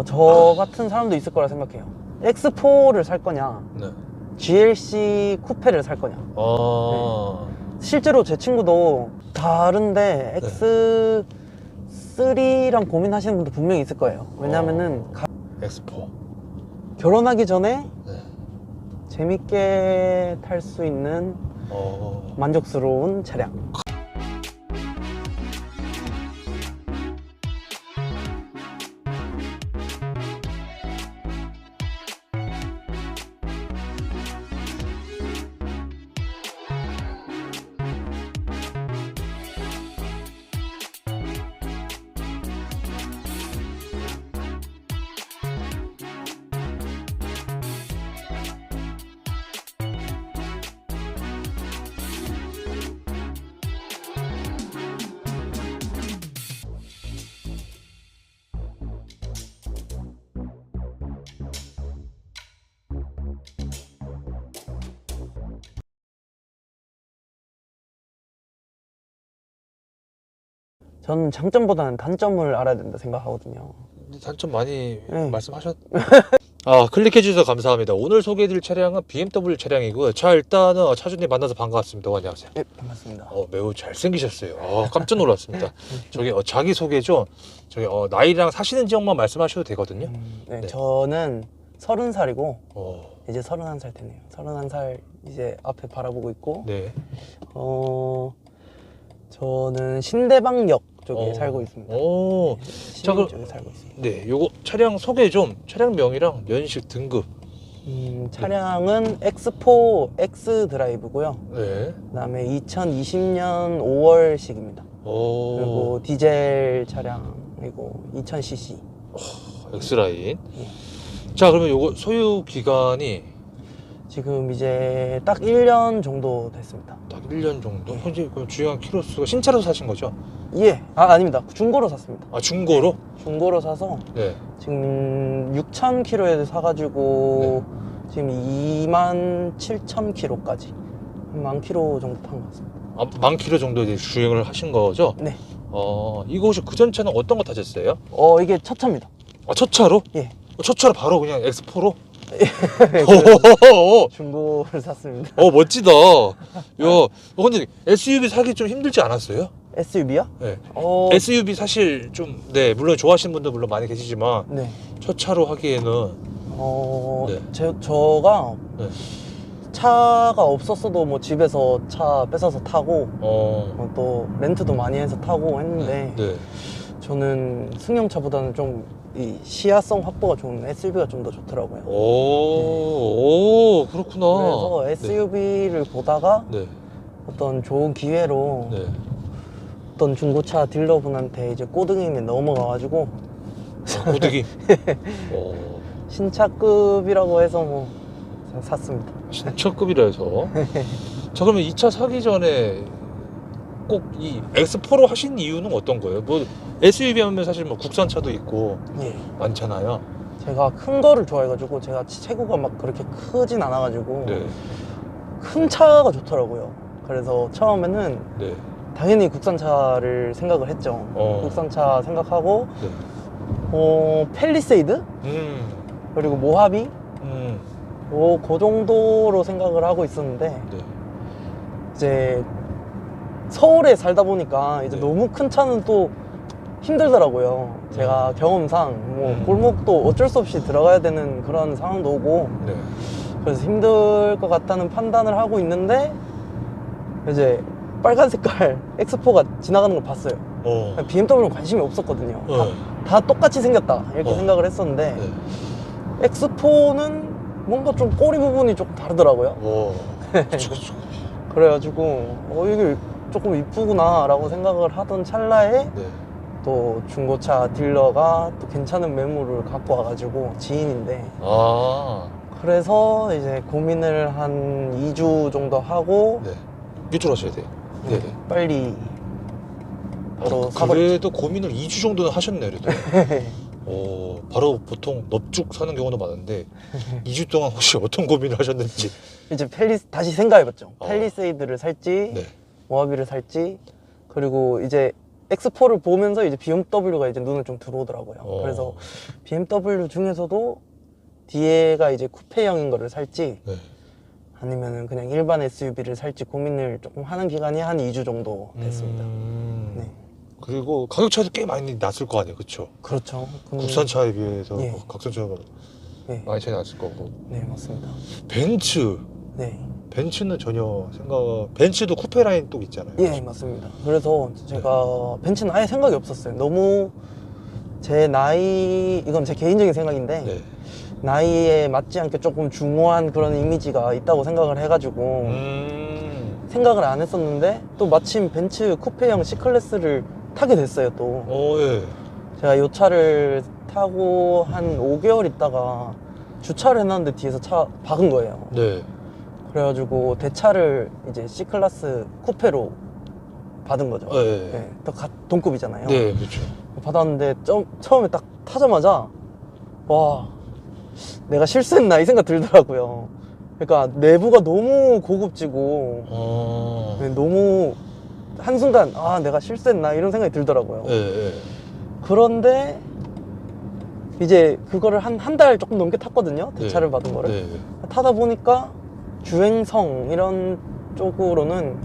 저 같은 사람도 있을 거라 생각해요. X4를 살 거냐, 네. GLC 쿠페를 살 거냐. 실제로 제 친구도 다른데 X3랑 고민하시는 분도 분명히 있을 거예요. 왜냐면은 X4 결혼하기 전에 네. 재밌게 탈 수 있는 만족스러운 차량. 저는 장점보다는 단점을 알아야 된다 생각하거든요. 단점 많이 네. 말씀하셨. 클릭해 주셔서 감사합니다. 오늘 소개해드릴 차량은 BMW 차량이고요. 자, 일단은 차주님 만나서 반갑습니다. 안녕하세요. 네, 반갑습니다. 매우 잘생기셨어요. 깜짝 놀랐습니다. 저기 자기 소개 좀, 저기 나이랑 사시는 지역만 말씀하셔도 되거든요. 네, 네. 저는 30살이고 이제 31살 되네요. 31살 이제 앞에 바라보고 있고, 네. 저는 신대방역 쪽에 살고 있습니다. 자, 그럼 쪽에 살고 있습니다. 네, 요거 차량 소개 좀, 차량명이랑 연식 등급. 차량은 X4 X 드라이브고요. 네. 그다음에 2020년 5월식입니다. 그리고 디젤 차량이고 2000cc. X라인. 자, 그러면 요거 소유 기간이 지금 이제 딱 1년 정도 됐습니다. 딱 1년 정도? 현재 그럼 주행한 키로수가 신차로 사신 거죠? 예. 아닙니다. 중고로 샀습니다. 중고로? 중고로 사서 네. 지금 6,000km에 사가지고 지금 27,000km까지 한 10,000km 정도 탄 것 같습니다. 10,000km 정도 이제 주행을 하신 거죠? 네. 이거 혹시 그전 차는 어떤 거 타셨어요? 이게 첫 차입니다. 첫 차로? 예. 첫 차로 바로 그냥 X4로? 중고를 샀습니다. 멋지다. 근데 SUV 사기 좀 힘들지 않았어요? SUV요? 네. SUV 사실 좀, 네, 물론 좋아하시는 분도 물론 많이 계시지만, 네. 첫 차로 하기에는, 네. 저가 네. 차가 없었어도 뭐 집에서 차 뺏어서 타고, 또 렌트도 많이 해서 타고 했는데, 네. 저는 승용차보다는 좀 이 시야성 확보가 좋은 SUV가 좀 더 좋더라고요. 그렇구나. 그래서 SUV를 보다가 네. 어떤 좋은 기회로 네. 어떤 중고차 딜러분한테 이제 꼬등임에 넘어가가지고 고득이. 신차급이라고 해서 뭐 샀습니다. 신차급이라 해서. 자, 그러면 이 차 사기 전에 꼭 이 X4로 하신 이유는 어떤 거예요? 뭐 SUV 하면 사실 뭐 국산차도 있고 많잖아요. 제가 큰 거를 좋아해가지고 제가 체구가 막 그렇게 크진 않아가지고 큰 차가 좋더라고요. 그래서 처음에는 당연히 국산차를 생각을 했죠. 국산차 생각하고 팰리세이드? 그리고 모하비? 그 정도로 생각을 하고 있었는데 이제 서울에 살다 보니까 이제 너무 큰 차는 또 힘들더라고요. 제가 경험상 뭐 골목도 어쩔 수 없이 들어가야 되는 그런 상황도 오고 그래서 힘들 것 같다는 판단을 하고 있는데 이제 빨간 색깔 X4가 지나가는 걸 봤어요. BMW는 관심이 없었거든요. 다 똑같이 생겼다 이렇게 생각을 했었는데 X4는 뭔가 좀 꼬리 부분이 조금 다르더라고요. 그래가지고 이게 조금 이쁘구나 라고 생각을 하던 찰나에 또 중고차 딜러가 또 괜찮은 매물을 갖고 와가지고 지인인데 그래서 이제 고민을 한 2주 정도 하고 이쪽으로 하셔야 돼요. 빨리 바로 그래도 고민을 2주 정도는 하셨네. 그래도 바로 보통 넙죽 사는 경우도 많은데 2주 동안 혹시 어떤 고민을 하셨는지. 이제 다시 생각해봤죠. 팰리세이드를 살지 모하비를 살지, 그리고 이제 X4를 보면서 이제 BMW가 이제 눈에 좀 들어오더라고요. 그래서 BMW 중에서도 뒤에가 이제 쿠페형인 거를 살지 네. 아니면은 그냥 일반 SUV를 살지 고민을 조금 하는 기간이 한 2주 정도 됐습니다. 네. 그리고 가격 차이도 꽤 많이 났을 거 아니에요, 그렇죠? 그렇죠. 국산차에 비해서 예. 각선차가 네. 많이 차이 났을 거고. 네, 맞습니다. 벤츠. 네. 벤츠는 전혀 벤츠도 쿠페 라인 또 있잖아요. 예, 맞습니다. 그래서 제가 벤츠는 아예 생각이 없었어요. 너무 제 나이, 이건 제 개인적인 생각인데 네. 나이에 맞지 않게 조금 중후한 그런 이미지가 있다고 생각을 해가지고 생각을 안 했었는데 또 마침 벤츠 쿠페형 C클래스를 타게 됐어요. 또 예. 제가 이 차를 타고 한 5개월 있다가 주차를 해놨는데 뒤에서 차 박은 거예요. 네. 그래가지고 대차를 이제 C클래스 쿠페로 받은 거죠. 네. 네, 또 동급이잖아요. 네, 그렇죠. 받았는데 처음에 딱 타자마자 와, 내가 실수했나 이 생각 들더라고요. 그러니까 내부가 너무 고급지고 네, 너무 한순간 아, 내가 실수했나 이런 생각이 들더라고요. 네. 그런데 이제 그거를 한 달 조금 넘게 탔거든요. 대차를 네. 받은 거를. 네. 타다 보니까 주행성 이런 쪽으로는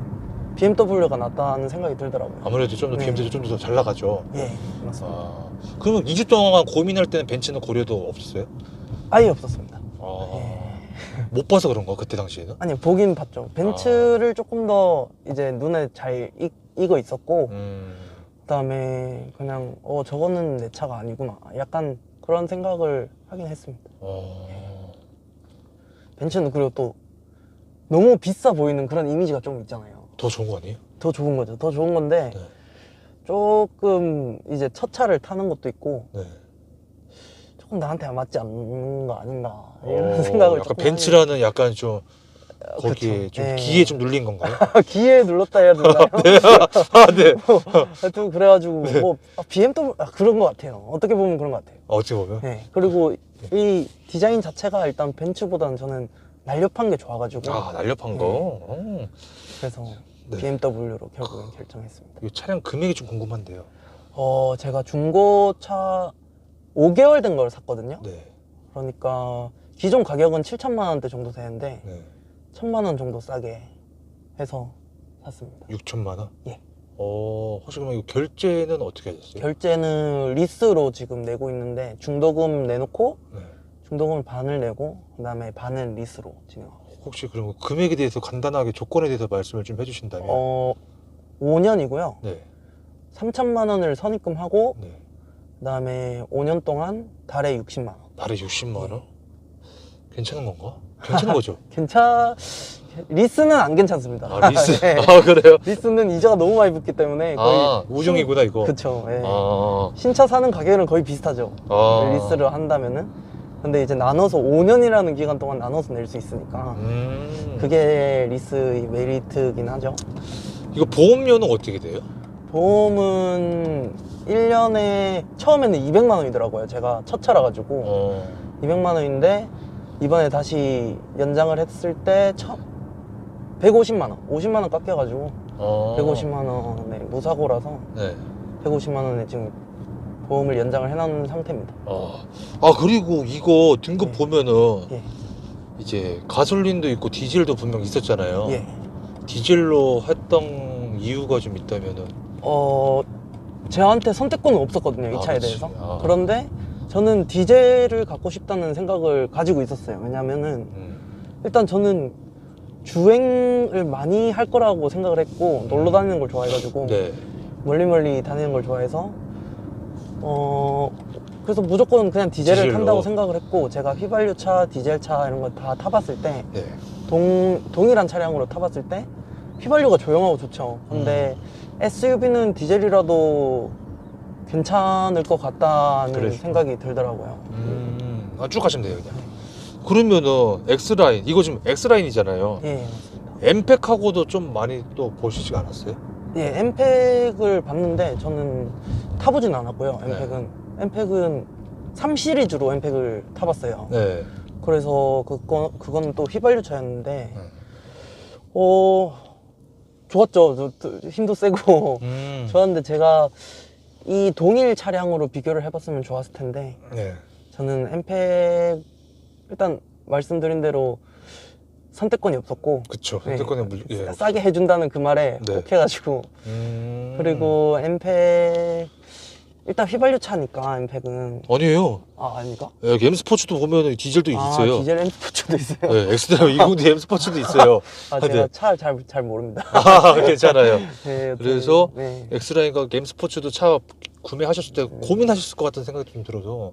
BMW가 낫다는 생각이 들더라고요. 아무래도 좀 더 네. BMW 좀 더 잘 나가죠. 예, 맞습니다. 그러면 2주 동안 고민할 때는 벤츠는 고려도 없었어요? 아예 없었습니다. 못 봐서 그런가 그때 당시에는? 아니, 보긴 봤죠. 벤츠를 조금 더 이제 눈에 잘 익어 있었고 그다음에 그냥 저거는 내 차가 아니구나 약간 그런 생각을 하긴 했습니다. 벤츠는 그리고 또 너무 비싸 보이는 그런 이미지가 좀 있잖아요. 더 좋은 거 아니에요? 더 좋은 거죠. 더 좋은 건데 네. 조금 이제 첫 차를 타는 것도 있고 네. 조금 나한테 맞지 않는 거 아닌가 이런 생각을 약간 조금 벤츠라는 약간 좀 거기에 그쵸. 좀 네. 기에 좀 눌린 건가요? 기에 눌렀다 해야 되나요? 네. 하여튼 그래가지고 뭐 BMW 그런 것 같아요. 어떻게 보면 그런 것 같아요. 어찌 보면. 네. 그리고 이 디자인 자체가 일단 벤츠보다는 저는 날렵한 게 좋아가지고 날렵한 네. 거. 그래서 네. BMW로 결국엔 결정했습니다. 이 차량 금액이 좀 궁금한데요. 제가 중고차 5개월 된 걸 샀거든요. 네. 그러니까 기존 가격은 7천만 원대 정도 되는데 네. 1,000만 원 정도 싸게 해서 샀습니다. 6천만 원? 예. 혹시 그러면 이거 결제는 어떻게 하셨어요? 결제는 리스로 지금 내고 있는데 중도금 내놓고 네. 중도금을 반을 내고 그다음에 반은 리스로 진행하고 있어요. 혹시 그럼 금액에 대해서 간단하게 조건에 대해서 말씀을 좀 해주신다면? 5년이고요. 네. 3천만 원을 선입금하고 네. 그다음에 5년 동안 달에 60만 원. 달에 60만 원? 괜찮은 건가? 괜찮은 거죠? 리스는 안 괜찮습니다. 리스? 네. 그래요? 리스는 이자가 너무 많이 붙기 때문에 거의 우정이구나 이거. 그쵸. 예. 아. 신차 사는 가격은 거의 비슷하죠. 리스를 한다면은. 근데 이제 나눠서 5년이라는 기간 동안 나눠서 낼 수 있으니까 그게 리스의 메리트긴 하죠. 이거 보험료는 어떻게 돼요? 보험은 1년에 처음에는 200만 원이더라고요. 제가 첫 차라 가지고 200만 원인데 이번에 다시 연장을 했을 때 150만 원, 50만 원 깎여가지고 150만 원에 무사고라서 네. 150만 원에 지금 보험을 연장을 해놓은 상태입니다. 그리고 이거 등급 네. 보면은 예. 이제 가솔린도 있고 디젤도 분명 있었잖아요. 예. 디젤로 했던 이유가 좀 있다면은 저한테 선택권은 없었거든요, 이 차에 그치. 대해서. 그런데 저는 디젤을 갖고 싶다는 생각을 가지고 있었어요. 왜냐면은 일단 저는 주행을 많이 할 거라고 생각을 했고 놀러 다니는 걸 좋아해가지고 네. 멀리 다니는 걸 좋아해서 그래서 무조건 그냥 디젤을 디젤로. 탄다고 생각을 했고 제가 휘발유차, 디젤차 이런 거 다 타봤을 때 네. 동일한 차량으로 타봤을 때 휘발유가 조용하고 좋죠. 근데 SUV는 디젤이라도 괜찮을 것 같다는 그랬어. 생각이 들더라고요. 쭉 가시면 돼요 그냥. 그러면은 X라인 이거 지금 X라인이잖아요. 예, 맞습니다. 엠팩하고도 좀 많이 또 보시지 않았어요? 예, 엠팩을 봤는데 저는 타보진 않았고요. 엠팩은 3 시리즈로 엠팩을 타봤어요. 네. 그래서 그건 또 휘발유 차였는데 좋았죠. 힘도 세고 좋았는데 제가 이 동일 차량으로 비교를 해봤으면 좋았을 텐데 네. 저는 엠팩 일단 말씀드린 대로 선택권이 없었고 그쵸. 선택권에 예. 싸게 해준다는 그 말에 네. 꼭 해가지고 그리고 엠팩 일단 휘발유 차니까 엠팩은 아니에요. 아닙니까? 예, M 스포츠도 보면 디젤도 있어요. 디젤 엠스포츠도 있어요. 네, 엑스드라이브 209D M 스포츠도 있어요. 제가 네. 차 잘 모릅니다. 괜찮아요. 네, 그래서 네. 엑스라인과 M 스포츠도 차 구매하셨을 때 고민하셨을 것 같은 생각이 좀 들어서.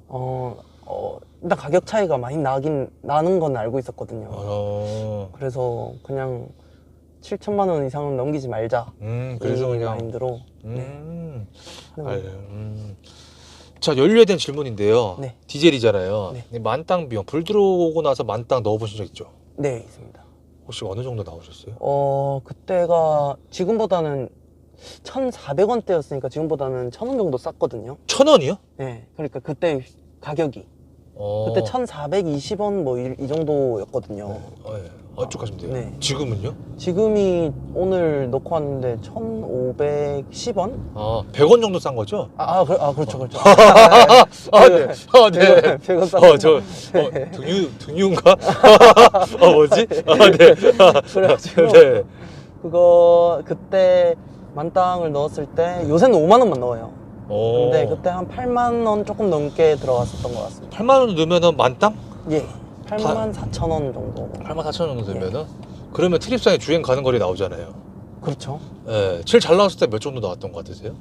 일단 가격 차이가 많이 나는 건 알고 있었거든요. 그래서 그냥 7천만 원 이상은 넘기지 말자. 그래서 이 그냥. 마인드로. 자, 연료에 대한 질문인데요. 네. 디젤이잖아요. 네. 만땅 비용, 불 들어오고 나서 만땅 넣어보신 적 있죠? 네, 있습니다. 혹시 어느 정도 나오셨어요? 그때가 지금보다는 1,400원대였으니까 지금보다는 1,000원 정도 쌌거든요. 1,000원이요? 네. 그러니까 그때 가격이 그때 1,420원 뭐 이 정도였거든요. 쭉 가시면 돼요. 네. 지금은요? 지금이 오늘 넣고 왔는데 1,510원? 100원 정도 싼 거죠? 그렇죠. 네. 100원 쌌어요. 등유인가? 뭐지? 네. 그래가지고 네. 그거 그때 만땅을 넣었을 때 요새는 5만 원만 넣어요. 근데 그때 한 8만 원 조금 넘게 들어갔었던 것 같습니다. 8만 원 넣으면 만땅? 예, 8만 4천 원 정도. 8만 4천 원 정도 되면은? 그러면 트립상에 주행 가는 거리 나오잖아요. 그렇죠. 네, 제일 잘 나왔을 때 몇 정도 나왔던 것 같으세요?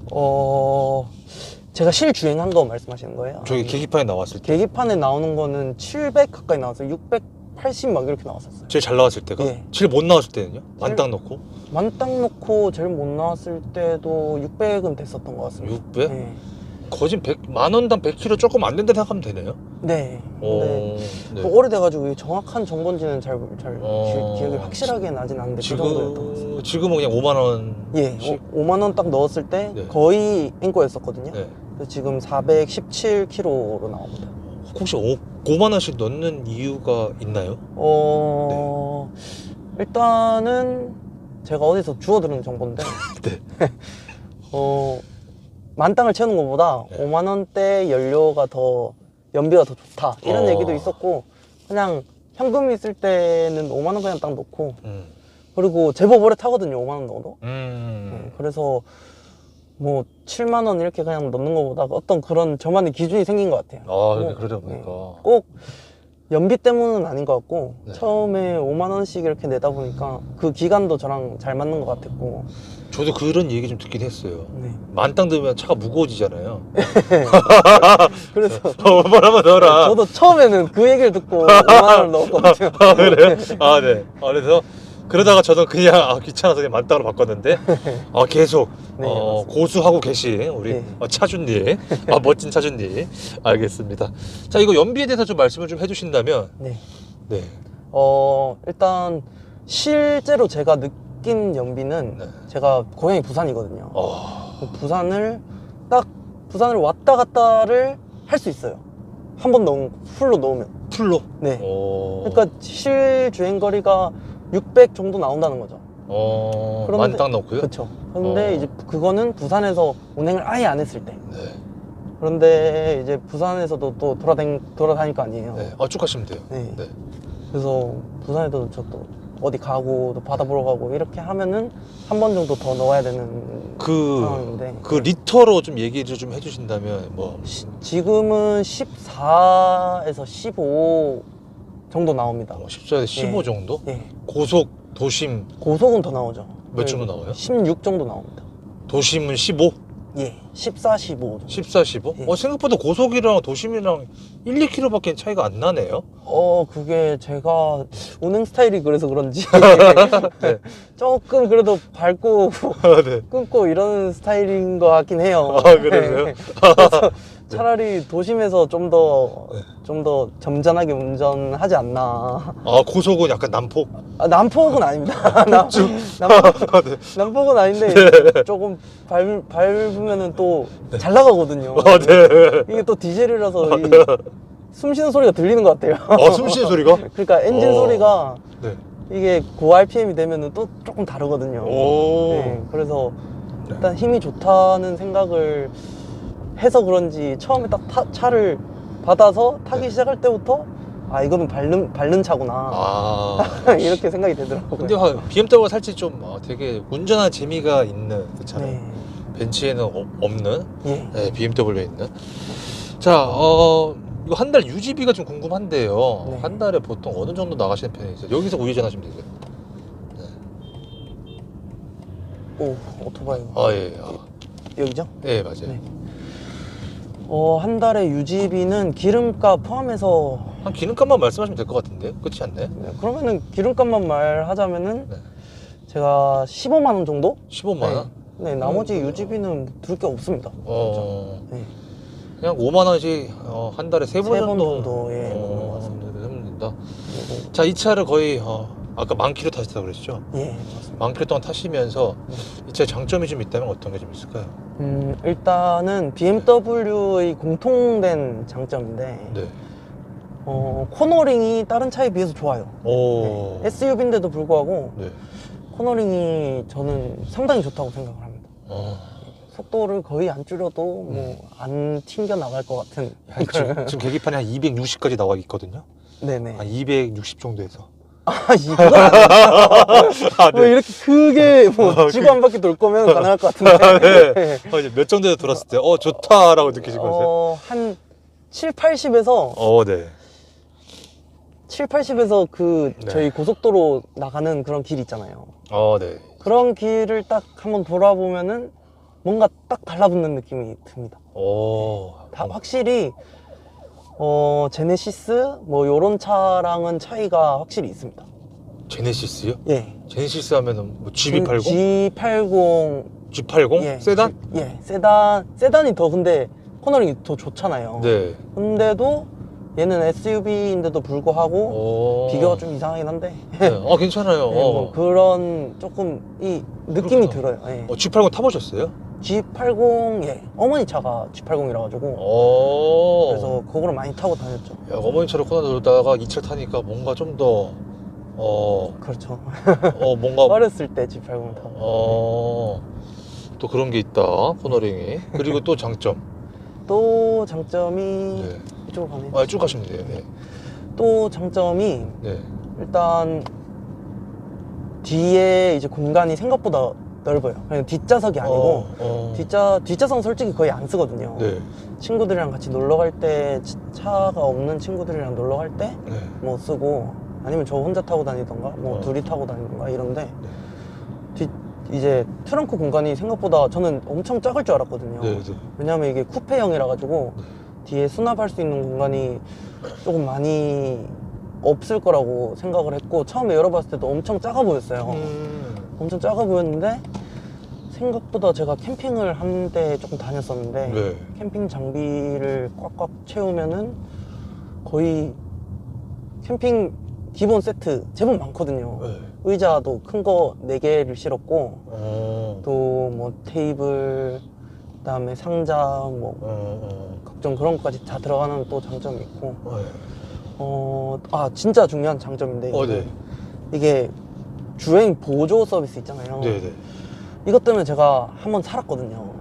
제가 실주행한 거 말씀하시는 거예요? 저기 계기판에 나왔을 때 계기판에 나오는 거는 700 가까이 나왔어요. 680 막 이렇게 나왔었어요. 제일 잘 나왔을 때가? 예. 제일 못 나왔을 때는요? 만땅 넣고? 만땅 놓고 제일 못 나왔을 때도 600은 됐었던 것 같습니다. 600? 네. 거진 10,000원당 100km 조금 안 된다 생각하면 되네요? 네. 근데 네. 오래돼가지고 정확한 정보인지는 잘 기억이 확실하게 나진 않는데 그 정도였던 것 같습니다. 지금은 그냥 5만 원. 예, 5만 원 딱 넣었을 때 네. 거의 앵꼬였었거든요. 네. 그래서 지금 417km로 나옵니다. 혹시 5만 원씩 넣는 이유가 있나요? 일단은 제가 어디서 주워 들은 정보인데 네. 만땅을 채우는 것보다 네. 5만 원대 연료가 더 연비가 더 좋다 이런 얘기도 있었고 그냥 현금이 있을 때는 5만 원 그냥 딱 넣고 그리고 제법 오래 타거든요. 5만 원 넣어도. 그래서 뭐 7만 원 이렇게 그냥 넣는 것보다 어떤 그런 저만의 기준이 생긴 것 같아요. 그러다 보니까. 꼭 연비 때문은 아닌 것 같고 네. 처음에 5만 원씩 이렇게 내다 보니까 그 기간도 저랑 잘 맞는 것 같았고. 저도 그런 얘기 좀 듣긴 했어요. 네. 만땅 넣으면 차가 무거워지잖아요. 그래서 5만 원만 넣어라. 저도 처음에는 그 얘기를 듣고 5만 원을 넣었거든요. 그래요? 네. 그래서 그러다가 저도 그냥 귀찮아서 그냥 만땅으로 바꿨는데 계속 네, 고수하고 계신 우리 네. 차주님, 멋진 차주님, 알겠습니다. 자, 이거 연비에 대해서 좀 말씀을 좀 해주신다면. 네. 네. 일단 실제로 제가 느낀 연비는 네. 제가 고향이 부산이거든요. 부산을 왔다 갔다를 할 수 있어요. 한 번 풀로 넣으면. 풀로? 네. 그러니까 실 주행 거리가 600 정도 나온다는 거죠. 만땅 넣고요? 그렇죠. 그런데 이제 그거는 부산에서 운행을 아예 안 했을 때. 네. 그런데 이제 부산에서도 또 돌아다닐 거 아니에요. 네. 쭉 가시면 돼요. 네. 네. 그래서 부산에도 저 또 어디 가고 또 바다 보러 가고 이렇게 하면은 한 번 정도 더 넣어야 되는 상황인데 그 리터로 좀 얘기를 좀 해주신다면 뭐 지금은 14에서 15 정도 나옵니다. 14에서 15 정도? 예. 고속, 도심 고속은 더 나오죠. 몇 정도 나와요? 16 정도 나옵니다. 도심은 15? 예, 14, 15 정도. 14, 15? 예. 생각보다 고속이랑 도심이랑 1, 2km밖에 차이가 안 나네요. 그게 제가 운행 스타일이 그래서 그런지 네. 조금 그래도 밟고 네. 끊고 이런 스타일인 것 같긴 해요. 그러세요? 그래서 차라리 도심에서 좀 더 점잖하게 운전하지 않나. 고속은 약간 난폭? 난폭은 아닙니다. 난폭은 아닌데 조금 밟으면은 또 잘 나가거든요. 네. 이게 또 디젤이라서 숨 쉬는 소리가 들리는 것 같아요. 숨 쉬는 소리가? 그러니까 엔진 소리가 네. 이게 고 RPM이 되면은 또 조금 다르거든요. 오. 네, 그래서 일단 힘이 좋다는 생각을 해서 그런지 처음에 딱 차를 받아서 타기 네. 시작할 때부터 아 이거는 밟는 차구나 아. 이렇게 생각이 되더라고요. 근데 BMW가 살짝 좀 되게 운전하는 재미가 있는 그 차량. 네. 벤츠에는 없는 예. 네, BMW에 있는. 자, 이거 한 달 유지비가 좀 궁금한데요. 네. 한 달에 보통 어느 정도 나가시는 편이세요? 여기서 우회전하시면 되세요. 오 오토바이. 아, 예. 여기죠? 네, 맞아요. 네. 한 달에 유지비는 기름값 포함해서 한 기름값만 말씀하시면 될 것 같은데, 그렇지 않나요? 네, 그러면은 기름값만 말하자면은 네. 제가 15만 원 정도? 15만 원? 네, 나머지 유지비는 들을 게 없습니다. 네. 네. 그냥 5만 원씩 한 달에 세 번 세 번 정도. 정도, 예, 먹는 것 같습니다. 하면 된다. 그리고, 자, 이 차를 거의 아까 10,000km 타셨다고 그랬죠? 예, 맞습니다. 10,000km 동안 타시면서 네. 이 차의 장점이 좀 있다면 어떤 게 좀 있을까요? 일단은 BMW의 공통된 장점인데 네. 코너링이 다른 차에 비해서 좋아요. 오. 네. SUV인데도 불구하고 네. 코너링이 저는 상당히 좋다고 생각을 합니다. 속도를 거의 안 줄여도 뭐 안 튕겨 나갈 것 같은. 지금 계기판에 한 260까지 나와 있거든요. 네네. 한 260 정도에서. 이건 뭐 이렇게 크게 뭐 지구 한 바퀴 돌 거면 가능할 것 같은데. 네. 이제 몇 정도에서 돌았을 때 좋다라고 느끼신 거세요? 한 7, 80에서 네. 7, 80에서 네. 저희 고속도로 나가는 그런 길 있잖아요. 네. 그런 길을 딱 한번 돌아보면은 뭔가 딱 달라붙는 느낌이 듭니다. 확실히 제네시스 뭐 요런 차랑은 차이가 확실히 있습니다. 제네시스요? 예. 제네시스 하면은 뭐 GB80? G80 G80? 예, 세단? 예, 세단이 더 근데 코너링이 더 좋잖아요. 네. 근데도 얘는 SUV인데도 불구하고 비교가 좀 이상하긴 한데. 네. 괜찮아요. 네, 뭐 그런 조금 이 느낌이 그렇구나. 들어요. 예. G80 타보셨어요? G80 예, 어머니 차가 G80이라 가지고 그래서 그거를 많이 타고 다녔죠. 야, 어머니 차로 코너 돌다가 이 차 타니까 뭔가 좀 더 그렇죠. 뭔가 어렸을 때 G80 타고. 또 그런 게 있다, 코너링이. 그리고 또 장점. 또 장점이 네. 이쪽으로 가네요. 쭉 가시면 돼요. 네. 또 장점이 네. 일단 뒤에 이제 공간이 생각보다 넓어요. 그냥 뒷좌석이 아니고 뒷좌석은 솔직히 거의 안 쓰거든요. 네. 친구들이랑 같이 놀러 갈 때, 차가 없는 친구들이랑 놀러 갈 때 뭐 네. 쓰고, 아니면 저 혼자 타고 다니던가 뭐 둘이 타고 다니던가 이런데 이제 트렁크 공간이 생각보다 저는 엄청 작을 줄 알았거든요. 네. 왜냐면 이게 쿠페형이라 가지고 뒤에 수납할 수 있는 공간이 조금 많이 없을 거라고 생각을 했고, 처음에 열어봤을 때도 엄청 작아 보였어요. 엄청 작아 보였는데 생각보다 제가 캠핑을 한데 조금 다녔었는데 네. 캠핑 장비를 꽉꽉 채우면은 거의 캠핑 기본 세트 제법 많거든요. 네. 의자도 큰 거 4개를 실었고 또 뭐 테이블 그다음에 상자 뭐 각종 그런 것까지 다 들어가는 또 장점이 있고 진짜 중요한 장점인데 네. 이게 주행 보조 서비스 있잖아요. 네네. 이것 때문에 제가 한번 살았거든요.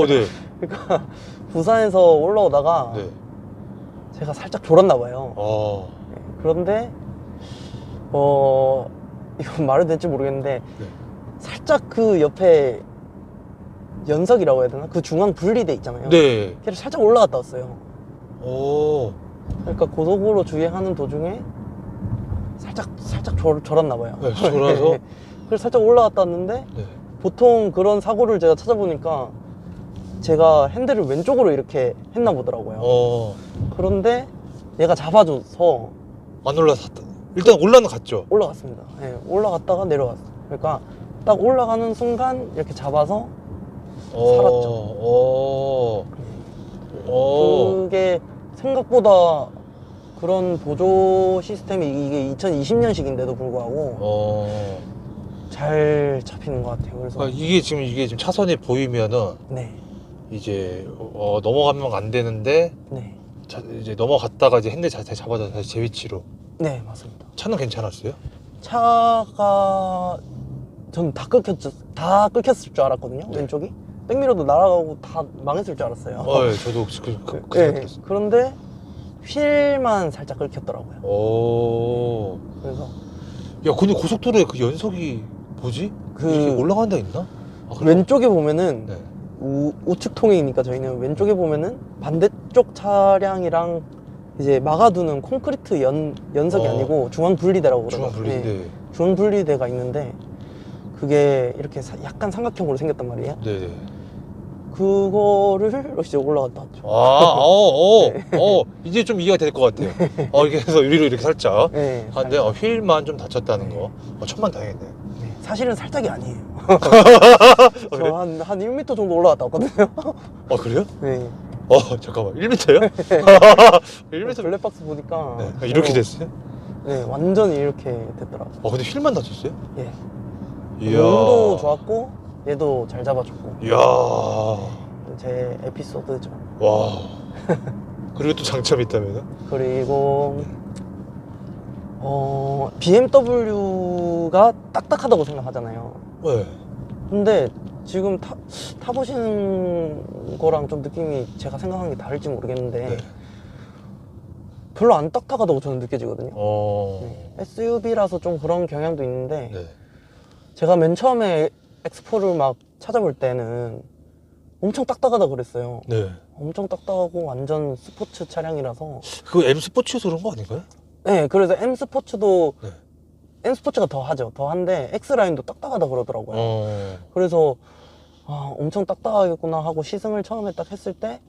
네. 그러니까 부산에서 올라오다가 네. 제가 살짝 졸았나 봐요. 그런데 이건 말해도 될지 모르겠는데 네. 살짝 그 옆에 연석이라고 해야 되나? 그 중앙 분리대 있잖아요. 네. 걔를 살짝 올라갔다 왔어요. 오. 그러니까 고속으로 주행하는 도중에 살짝 졸았나 봐요. 네, 졸아서? 그래서 살짝 올라갔다 왔는데 네. 보통 그런 사고를 제가 찾아보니까 제가 핸들을 왼쪽으로 이렇게 했나 보더라고요. 그런데 얘가 잡아줘서 안 올라갔다. 일단 올라는 갔죠. 올라갔습니다. 네, 올라갔다가 내려갔어요. 그러니까 딱 올라가는 순간 이렇게 잡아서 살았죠. 그게 생각보다 그런 보조 시스템이 이게 2020년식인데도 불구하고 잘 잡히는 것 같아요. 그래서 그러니까 이게 지금 차선이 보이면은 네, 이제 넘어가면 안 되는데 네, 이제 넘어갔다가 이제 핸들 자세 잡아서 다시 제 위치로. 네, 맞습니다. 차는 괜찮았어요? 차가 전 다 끓였을 줄 알았거든요. 네. 왼쪽이 백미러도 날아가고 다 망했을 줄 알았어요. 네, 저도 그 네, 생각했어요. 그런데 휠만 살짝 끓였더라고요. 오. 그래서 야, 근데 고속도로에 그 연석이 뭐지? 이렇게 올라가는 데 있나? 아, 그래요? 왼쪽에 보면은 네. 우측 통행이니까 저희는 왼쪽에 보면은 반대쪽 차량이랑 이제 막아두는 콘크리트 연석이 아니고 중앙 분리대라고 그러죠. 중앙 분리대. 중앙 분리대가 있는데 그게 이렇게 약간 삼각형으로 생겼단 말이에요. 네네. 그거를 이제 올라갔다 왔죠. 이제 좀 이해가 될 것 같아요. 이렇게 해서 위로 이렇게 살짝. 네, 한데 휠만 좀 다쳤다는 거. 천만 다행이네. 네, 사실은 살짝이 아니에요. 그래? 저 한 1m 정도 올라갔다 왔거든요. 그래요? 네. 잠깐만. 1m요? 1m. 블랙박스 보니까 네. 이렇게 됐어요? 네, 완전히 이렇게 됐더라고요. 근데 휠만 다쳤어요? 예. 이야. 몸도 좋았고 얘도 잘 잡아줬고. 이야. 제 에피소드죠. 와. 그리고 또 장점이 있다면? 그리고 BMW가 딱딱하다고 생각하잖아요. 네. 근데 지금 타보시는 거랑 좀 느낌이 제가 생각한 게 다를지 모르겠는데 네. 별로 안 딱딱하다고 저는 느껴지거든요. 네. SUV라서 좀 그런 경향도 있는데 네. 제가 맨 처음에 X4를 막 찾아볼 때는 엄청 딱딱하다 그랬어요. 네. 엄청 딱딱하고 완전 스포츠 차량이라서. 그거 M 스포츠에서 그런 거 아닌가요? 네, 그래서 M 스포츠도 네. M 스포츠가 더 하죠. 더 한데 X 라인도 딱딱하다 그러더라고요. 그래서 엄청 딱딱하겠구나 하고 시승을 처음에 딱 했을 때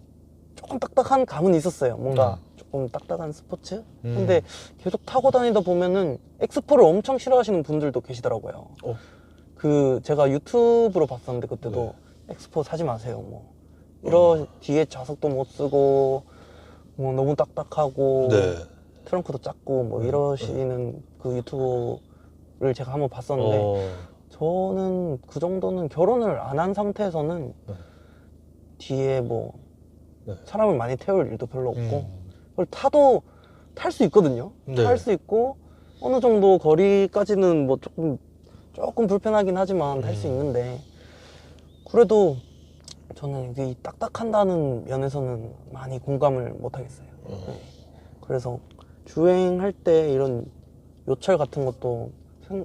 조금 딱딱한 감은 있었어요. 뭔가 조금 딱딱한 스포츠. 근데 계속 타고 다니다 보면은 X4를 엄청 싫어하시는 분들도 계시더라고요. 제가 유튜브로 봤었는데 그때도 X4 사지 마세요. 뒤에 좌석도 못 쓰고 너무 딱딱하고 네. 트렁크도 작고 이러시는 그 유튜브를 제가 한번 봤었는데 저는 그 정도는 결혼을 안 한 상태에서는 뒤에 사람을 많이 태울 일도 별로 없고 그걸 타도 탈 수 있거든요. 네. 탈 수 있고 어느 정도 거리까지는 조금 불편하긴 하지만 탈 수 있는데 그래도 저는 이 딱딱한다는 면에서는 많이 공감을 못 하겠어요. 네. 그래서 주행할 때 이런 요철 같은 것도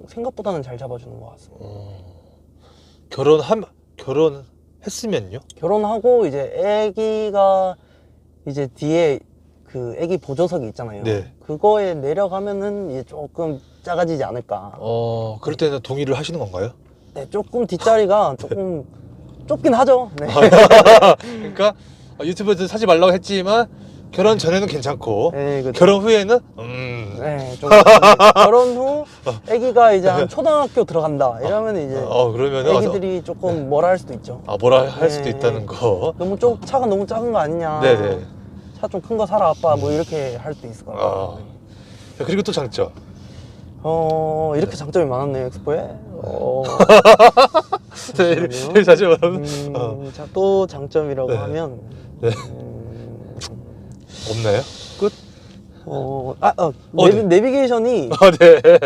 생각보다는 잘 잡아주는 것 같습니다. 결혼했으면요? 결혼하고 이제 아기가 이제 뒤에 그 아기 보조석이 있잖아요. 네. 그거에 내려가면은 이제 조금 작아지지 않을까. 그럴 때는 동의를 하시는 건가요? 네, 조금 뒷자리가 조금 좁긴 하죠. 네. 그러니까 유튜브에서 사지 말라고 했지만 결혼 전에는 괜찮고 네, 그렇죠. 결혼 후에는 네, 좀 결혼 후 아기가 이제 한 초등학교 들어간다 이러면 이제 그러면은 아기들이 조금 뭐라 할 수도 있죠. 뭐라 할 수도 네. 있다는 거. 차가 너무 작은 거 아니냐. 네네. 차 좀 큰 거 사라 아빠 이렇게 할 수도 있을 것 같아요. 그리고 또 장점. 이렇게 장점이 많았네요, 엑스포에. 제일 자주 말하는. 자, 또 장점이라고 하면 네. 없나요? 끝. 네. 내비게이션이 네.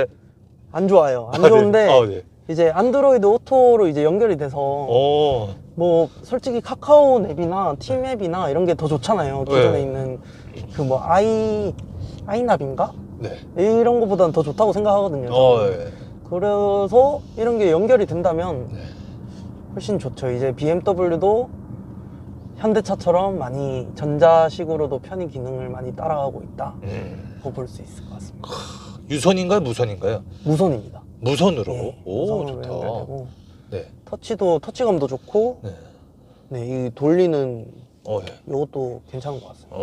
안 좋아요. 안 좋은데 네. 이제 안드로이드 오토로 이제 연결이 돼서 솔직히 카카오 앱이나 팀앱이나 이런 게 더 좋잖아요. 기존에 있는 아이납인가? 네. 이런 거보다는 더 좋다고 생각하거든요. 네. 그래서 이런 게 연결이 된다면 훨씬 좋죠. 이제 BMW도 현대차처럼 많이 전자식으로도 편의 기능을 많이 따라가고 있다고 볼 수 있을 것 같습니다. 유선인가요? 무선인가요? 무선입니다. 무선으로? 네, 오, 무선으로 좋다. 연결되고 네. 터치감도 좋고 이 돌리는 이것도 괜찮은 것 같습니다.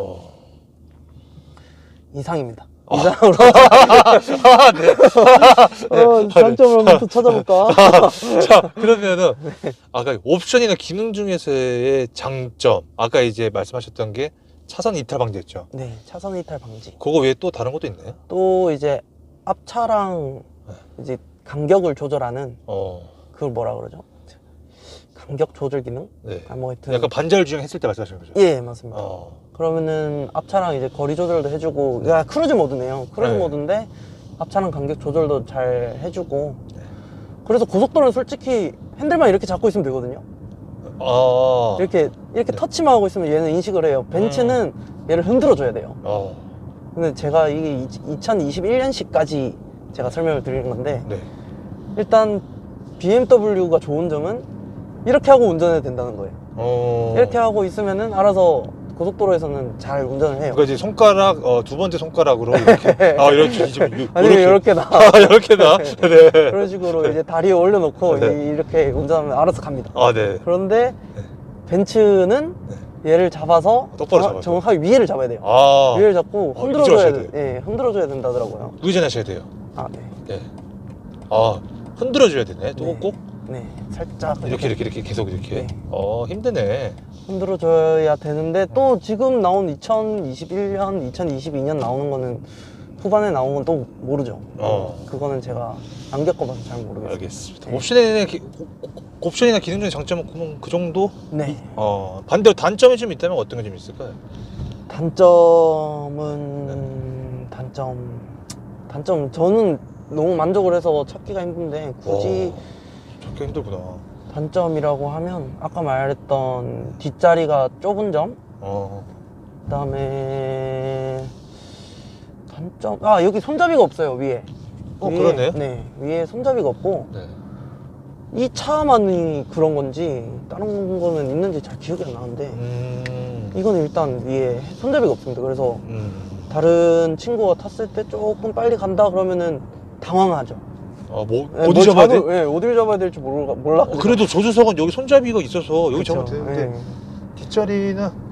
이상입니다. 이상으로 장점을 한번 더 찾아볼까? 자, 그러면은 아까 옵션이나 기능 중에서의 장점, 아까 이제 말씀하셨던 게 차선 이탈 방지였죠. 네, 차선 이탈 방지. 그거 외에 또 다른 것도 있나요? 또 이제 앞차랑 이제 간격을 조절하는 그걸 뭐라 그러죠? 간격 조절 기능? 네. 하여튼 약간 반절 주행했을 때 말씀하시는 거죠? 예, 맞습니다. 그러면은 앞차랑 이제 거리 조절도 해주고, 크루즈 모드네요. 크루즈 모드인데 앞차랑 간격 조절도 잘 해주고. 그래서 고속도로는 솔직히 핸들만 이렇게 잡고 있으면 되거든요. 이렇게 터치만 하고 있으면 얘는 인식을 해요. 벤츠는 얘를 흔들어 줘야 돼요. 근데 제가 이게 2021년식까지 제가 설명을 드리는 건데, 네. 일단 BMW가 좋은 점은 이렇게 하고 운전해도 된다는 거예요. 이렇게 하고 있으면은 알아서 고속도로에서는 잘 운전을 해요. 그러니까 이제 손가락, 두 번째 손가락으로 이렇게, 이렇게. 아니면 이렇게 나. 이렇게 나. 네. 그런 식으로 이제 다리에 올려놓고 네. 이렇게 운전하면 알아서 갑니다. 네. 그런데 벤츠는 얘를 잡아서 똑바로 잡아서. 정확하게 위에를 잡아야 돼요. 위에를 잡고 흔들어줘야 돼. 예, 흔들어줘야 된다더라고요. 의전하셔야 돼요. 네. 네. 흔들어줘야 되네. 또 네. 꼭. 네, 살짝 이렇게 계속 이렇게. 네. 힘드네. 흔들어줘야 되는데, 또 지금 나온 2021년, 2022년 나오는 거는 후반에 나온 건 또 모르죠. 그거는 제가 안 겪어봐서 잘 모르겠어요. 알겠습니다. 네. 옵션이나 기능 중에 장점은 그러면 그 정도? 네. 반대로 단점이 좀 있다면 어떤 게 좀 있을까요? 단점 저는 너무 만족을 해서 찾기가 힘든데, 굳이 찾기가 힘들구나. 단점이라고 하면 아까 말했던 뒷자리가 좁은 점, 그다음에 단점, 여기 손잡이가 없어요, 위에. 그러네요. 네, 위에 손잡이가 없고, 네. 이 차만이 그런 건지 다른 거는 있는지 잘 기억이 안 나는데, 이거는 일단 위에 손잡이가 없습니다. 그래서 다른 친구가 탔을 때 조금 빨리 간다 그러면은 당황하죠. 어디 잡아야 돼? 네, 어딜 잡아야 될지 몰라. 그래도 조수석은 여기 손잡이가 있어서 여기 그쵸. 잡으면 되는데, 네. 뒷자리는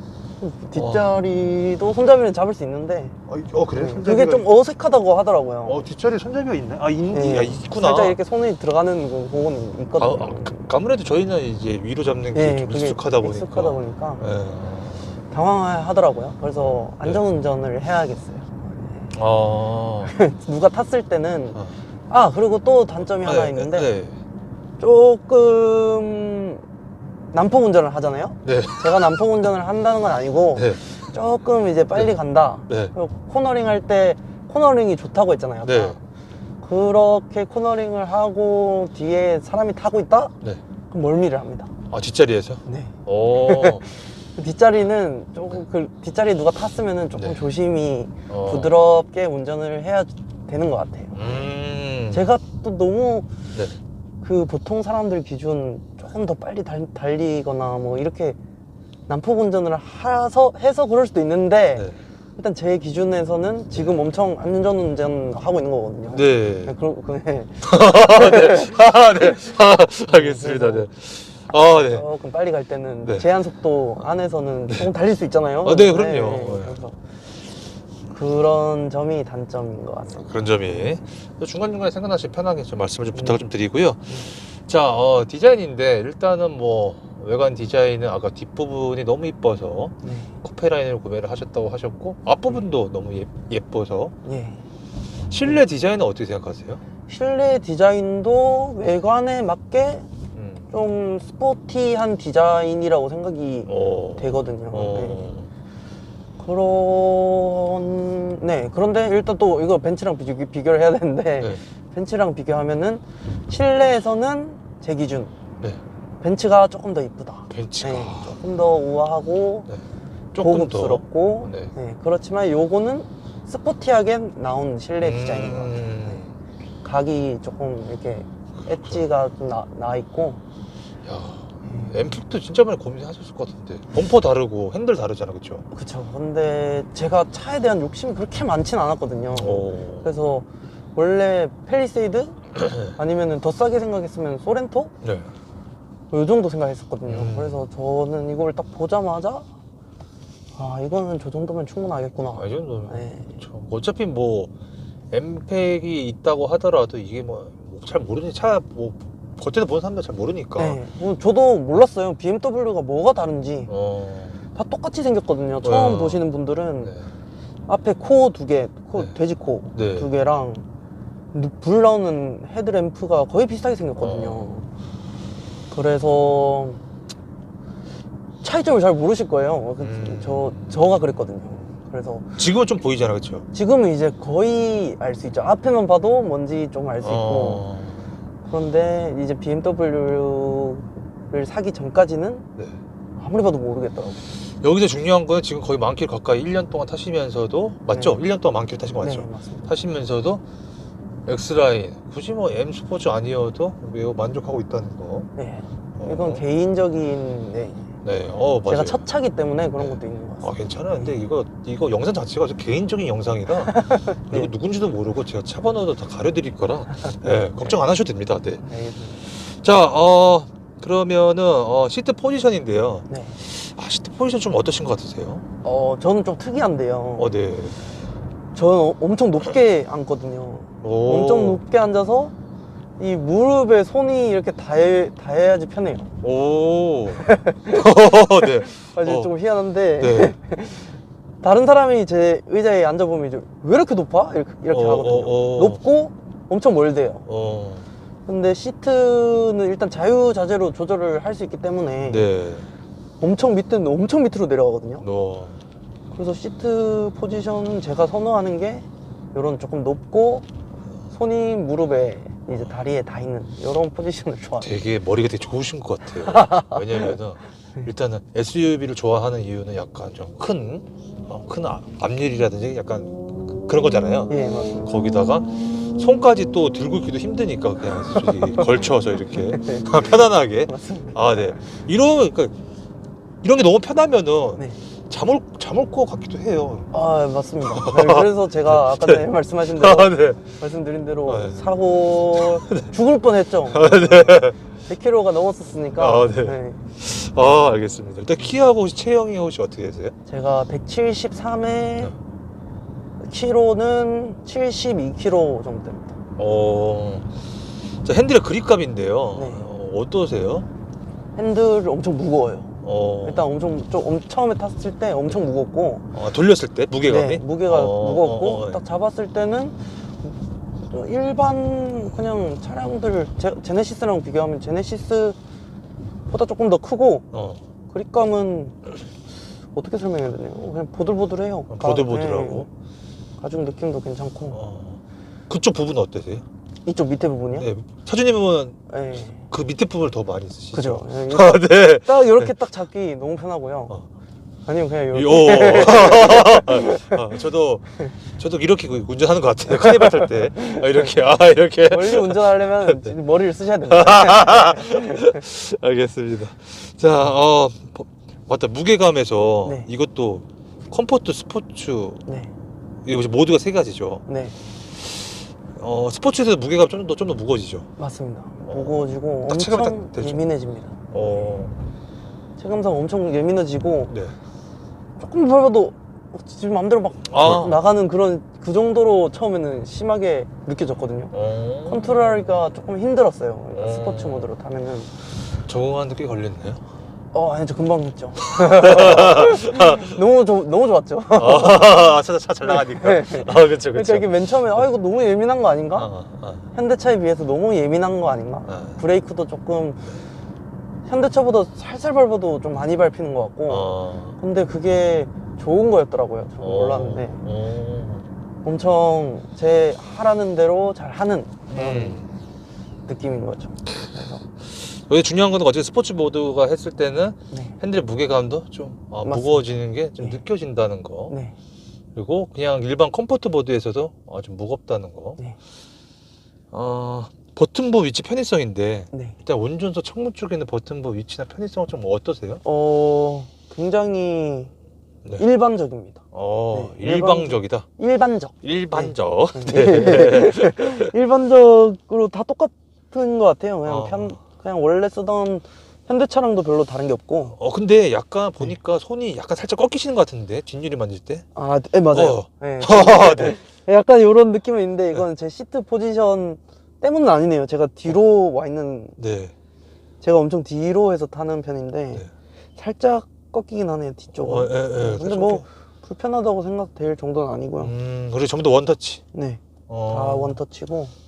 뒷자리도 손잡이는 잡을 수 있는데, 그래? 그게 좀 어색하다고 하더라고요. 뒷자리에 손잡이가 있네? 네, 있구나. 살짝 이렇게 손이 들어가는 그건 있거든요. 아무래도 저희는 이제 위로 잡는 게 좀 그게 익숙하다 보니까. 익숙하다 보니까 네. 당황하더라고요. 그래서 안전운전을 해야겠어요. 누가 탔을 때는 그리고 또 단점이 하나 있는데, 조금 난폭 운전을 하잖아요. 네. 제가 난폭 운전을 한다는 건 아니고, 네. 조금 이제 빨리 간다. 네. 그리고 코너링 할 때 코너링이 좋다고 했잖아요. 아까. 네. 그렇게 코너링을 하고 뒤에 사람이 타고 있다? 네. 그럼 멀미를 합니다. 뒷자리에서? 네. 오. 뒷자리는 조금 뒷자리에 누가 탔으면은 조금 네. 조심히 부드럽게 운전을 해야 되는 것 같아요. 제가 또 너무 그 보통 사람들 기준 조금 더 빨리 달리거나 뭐 이렇게 난폭 운전을 해서 그럴 수도 있는데, 일단 제 기준에서는 지금 엄청 안전운전 하고 있는 거거든요. 네. 네. 알겠습니다. 네. 조금 빨리 갈 때는 제한 속도 안에서는 조금 달릴 수 있잖아요. 네, 그럼요. 그래서 그런 점이 단점인 것 같습니다. 그런 점이 중간중간에 생각나시면 편하게 좀 말씀을 좀 부탁을 좀 드리고요. 자, 디자인인데 일단은 뭐 외관 디자인은 아까 뒷부분이 너무 이뻐서 쿠페 라인을 구매를 하셨다고 하셨고, 앞부분도 너무 예뻐서. 실내 디자인은 어떻게 생각하세요? 실내 디자인도 외관에 맞게 좀 스포티한 디자인이라고 생각이 되거든요. 그런데 일단 또 이거 벤츠랑 비교를 해야 되는데, 벤츠랑 비교하면은 실내에서는 제 기준 벤츠가 조금 더 이쁘다. 벤츠가 조금 더 우아하고 고급스럽고, 그렇지만 요거는 스포티하게 나온 실내 디자인인 것 같아요. 각이 조금 이렇게 엣지가 좀 나 있고. 엠픽도 진짜 많이 고민하셨을 것 같은데, 범퍼 다르고 핸들 다르잖아, 그쵸? 그쵸. 근데 제가 차에 대한 욕심이 그렇게 많진 않았거든요. 그래서 원래 팰리세이드 아니면은 더 싸게 생각했으면 소렌토? 요 정도 생각했었거든요. 그래서 저는 이걸 딱 보자마자 이거는 저 정도면 충분하겠구나. 이 정도면. 그렇죠. 어차피 뭐 엠팩이 있다고 하더라도 이게 뭐 잘 모르니, 차 뭐 겉에서 보는 사람들 잘 모르니까. 저도 몰랐어요. BMW가 뭐가 다른지. 다 똑같이 생겼거든요. 처음 보시는 분들은 앞에 코 2개, 돼지 코 2개랑 불 나오는 헤드램프가 거의 비슷하게 생겼거든요. 그래서 차이점을 잘 모르실 거예요. 저가 그랬거든요. 그래서 지금은 좀 보이잖아, 그렇죠? 지금은 이제 거의 알 수 있죠. 앞에만 봐도 뭔지 좀 알 수 있고. 그런데 이제 BMW를 사기 전까지는 네. 아무리 봐도 모르겠더라고요. 여기서 중요한 건 지금 거의 만 킬로 가까이 1년 동안 타시면서도 맞죠? 네. 1년 동안 만 킬로 타신 거 맞죠? 네, 맞습니다. 타시면서도 X라인 굳이 뭐 M 스포츠 아니어도 매우 만족하고 있다는 거. 네. 이건 개인적인 네. 네, 제가 맞아요. 첫 차기 때문에 그런 것도 있는 것 같습니다. 아, 괜찮아요. 근데 이거 영상 자체가 아주 개인적인 영상이라 그리고 네. 누군지도 모르고 제가 차 번호도 다 가려드릴 거라 네, 걱정 안 하셔도 됩니다. 네. 알겠습니다. 자, 그러면은 시트 포지션인데요. 네. 시트 포지션 좀 어떠신 것 같으세요? 저는 좀 특이한데요. 네. 저는 엄청 높게 앉거든요. 오. 엄청 높게 앉아서 이 무릎에 손이 이렇게 닿아야지 편해요. 오. 네. 사실 좀 희한한데 네. 다른 사람이 제 의자에 앉아보면 이제 왜 이렇게 높아? 이렇게 하거든요. 높고 엄청 멀대요. 근데 시트는 일단 자유자재로 조절을 할 수 있기 때문에 네. 엄청 밑으로 내려가거든요. 그래서 시트 포지션은 제가 선호하는 게 이런 조금 높고 손이 무릎에 이제 다리에 닿는 이런 포지션을 좋아해요. 되게 머리가 되게 좋으신 것 같아요. 왜냐면은 일단은 SUV를 좋아하는 이유는 약간 좀 큰 앞일이라든지 약간 그런 거잖아요. 예, 맞습니다. 거기다가 손까지 또 들고 있기도 힘드니까 그냥 저기 걸쳐서 이렇게 편안하게. 맞습니다. 네. 이런 게 너무 편하면은 네. 잠올 것 같기도 해요. 맞습니다. 그래서 제가 아까 전에 말씀하신 대로 네. 말씀드린 대로 네. 사고 죽을 뻔했죠. 100km가 넘었었으니까. 네. 네. 알겠습니다. 일단 키하고 체형이 혹시 어떻게 되세요? 제가 173에 키로는 72kg 정도 됩니다. 자, 핸들의 그립감인데요. 네. 어떠세요? 핸들이 엄청 무거워요. 일단 좀 처음에 탔을 때 엄청 무겁고 돌렸을 때 무게감이? 네, 무게가 무겁고 딱 잡았을 때는 일반 그냥 차량들 제네시스랑 비교하면 제네시스보다 조금 더 크고 그립감은 어떻게 설명해야 되나요? 그냥 보들보들해요. 보들보들하고 가죽 느낌도 괜찮고. 그쪽 부분은 어떠세요? 이쪽 밑에 부분이요? 네. 차주님은 네. 그 밑에 부분을 더 많이 쓰시죠? 그죠. 네. 딱 이렇게 딱 잡기 너무 편하고요. 아니면 그냥 이렇게. 저도 이렇게 운전하는 것 같아요. 카니발 탈 때 이렇게 이렇게. 멀리 운전하려면 머리를 쓰셔야 됩니다. 알겠습니다. 자, 맞다. 무게감에서 네. 이것도 컴포트 스포츠 네. 이거 모두가 세 가지죠. 네. 스포츠에서 무게가 좀 더 무거워지죠. 맞습니다. 무거워지고 딱 체감이 엄청 딱 되죠. 예민해집니다. 어. 체감상 엄청 예민해지고 네. 조금 밟아도 지금 마음대로 막 아. 나가는 그 정도로 처음에는 심하게 느껴졌거든요. 컨트롤하기가 조금 힘들었어요. 그러니까 스포츠 모드로 타면은. 적응하는데 꽤 걸렸나요? 아니, 저 금방 했죠. 너무 좋았죠. 차 잘 나가니까. 네. 그렇죠, 그러니까 이게 맨 처음에 이거 너무 예민한 거 아닌가? 현대차에 비해서 너무 예민한 거 아닌가? 브레이크도 조금 현대차보다 살살 밟아도 좀 많이 밟히는 것 같고. 근데 그게 좋은 거였더라고요. 저는 몰랐는데 엄청 제 하라는 대로 잘 하는 그런 느낌인 거죠. 그래서 여기 중요한 건 어쨌든 스포츠 모드가 했을 때는 네. 핸들의 무게감도 좀 무거워지는 게 좀 네. 느껴진다는 거. 네. 그리고 그냥 일반 컴포트 모드에서도 좀 무겁다는 거. 네. 버튼부 위치 편의성인데 네. 일단 운전석 창문 쪽에 있는 버튼부 위치나 편의성은 좀 어떠세요? 굉장히 네. 일반적입니다. 네, 네, 일방적이다. 일반적. 일반적. 네. 일반적으로 다 똑같은 것 같아요. 그냥 원래 쓰던 현대차랑도 별로 다른 게 없고. 근데 약간 보니까 손이 약간 살짝 꺾이시는 것 같은데 뒷유리 만질 때. 네, 맞아요. 네. 네. 약간 이런 느낌은 있는데 이건 제 시트 포지션 때문은 아니네요. 제가 뒤로 와 있는. 네. 제가 엄청 뒤로 해서 타는 편인데 네. 살짝 꺾이긴 하네요, 뒤쪽은. 근데 뭐 불편하다고 생각될 정도는 아니고요. 그리고 전부 다 원터치. 네. 다 원터치고.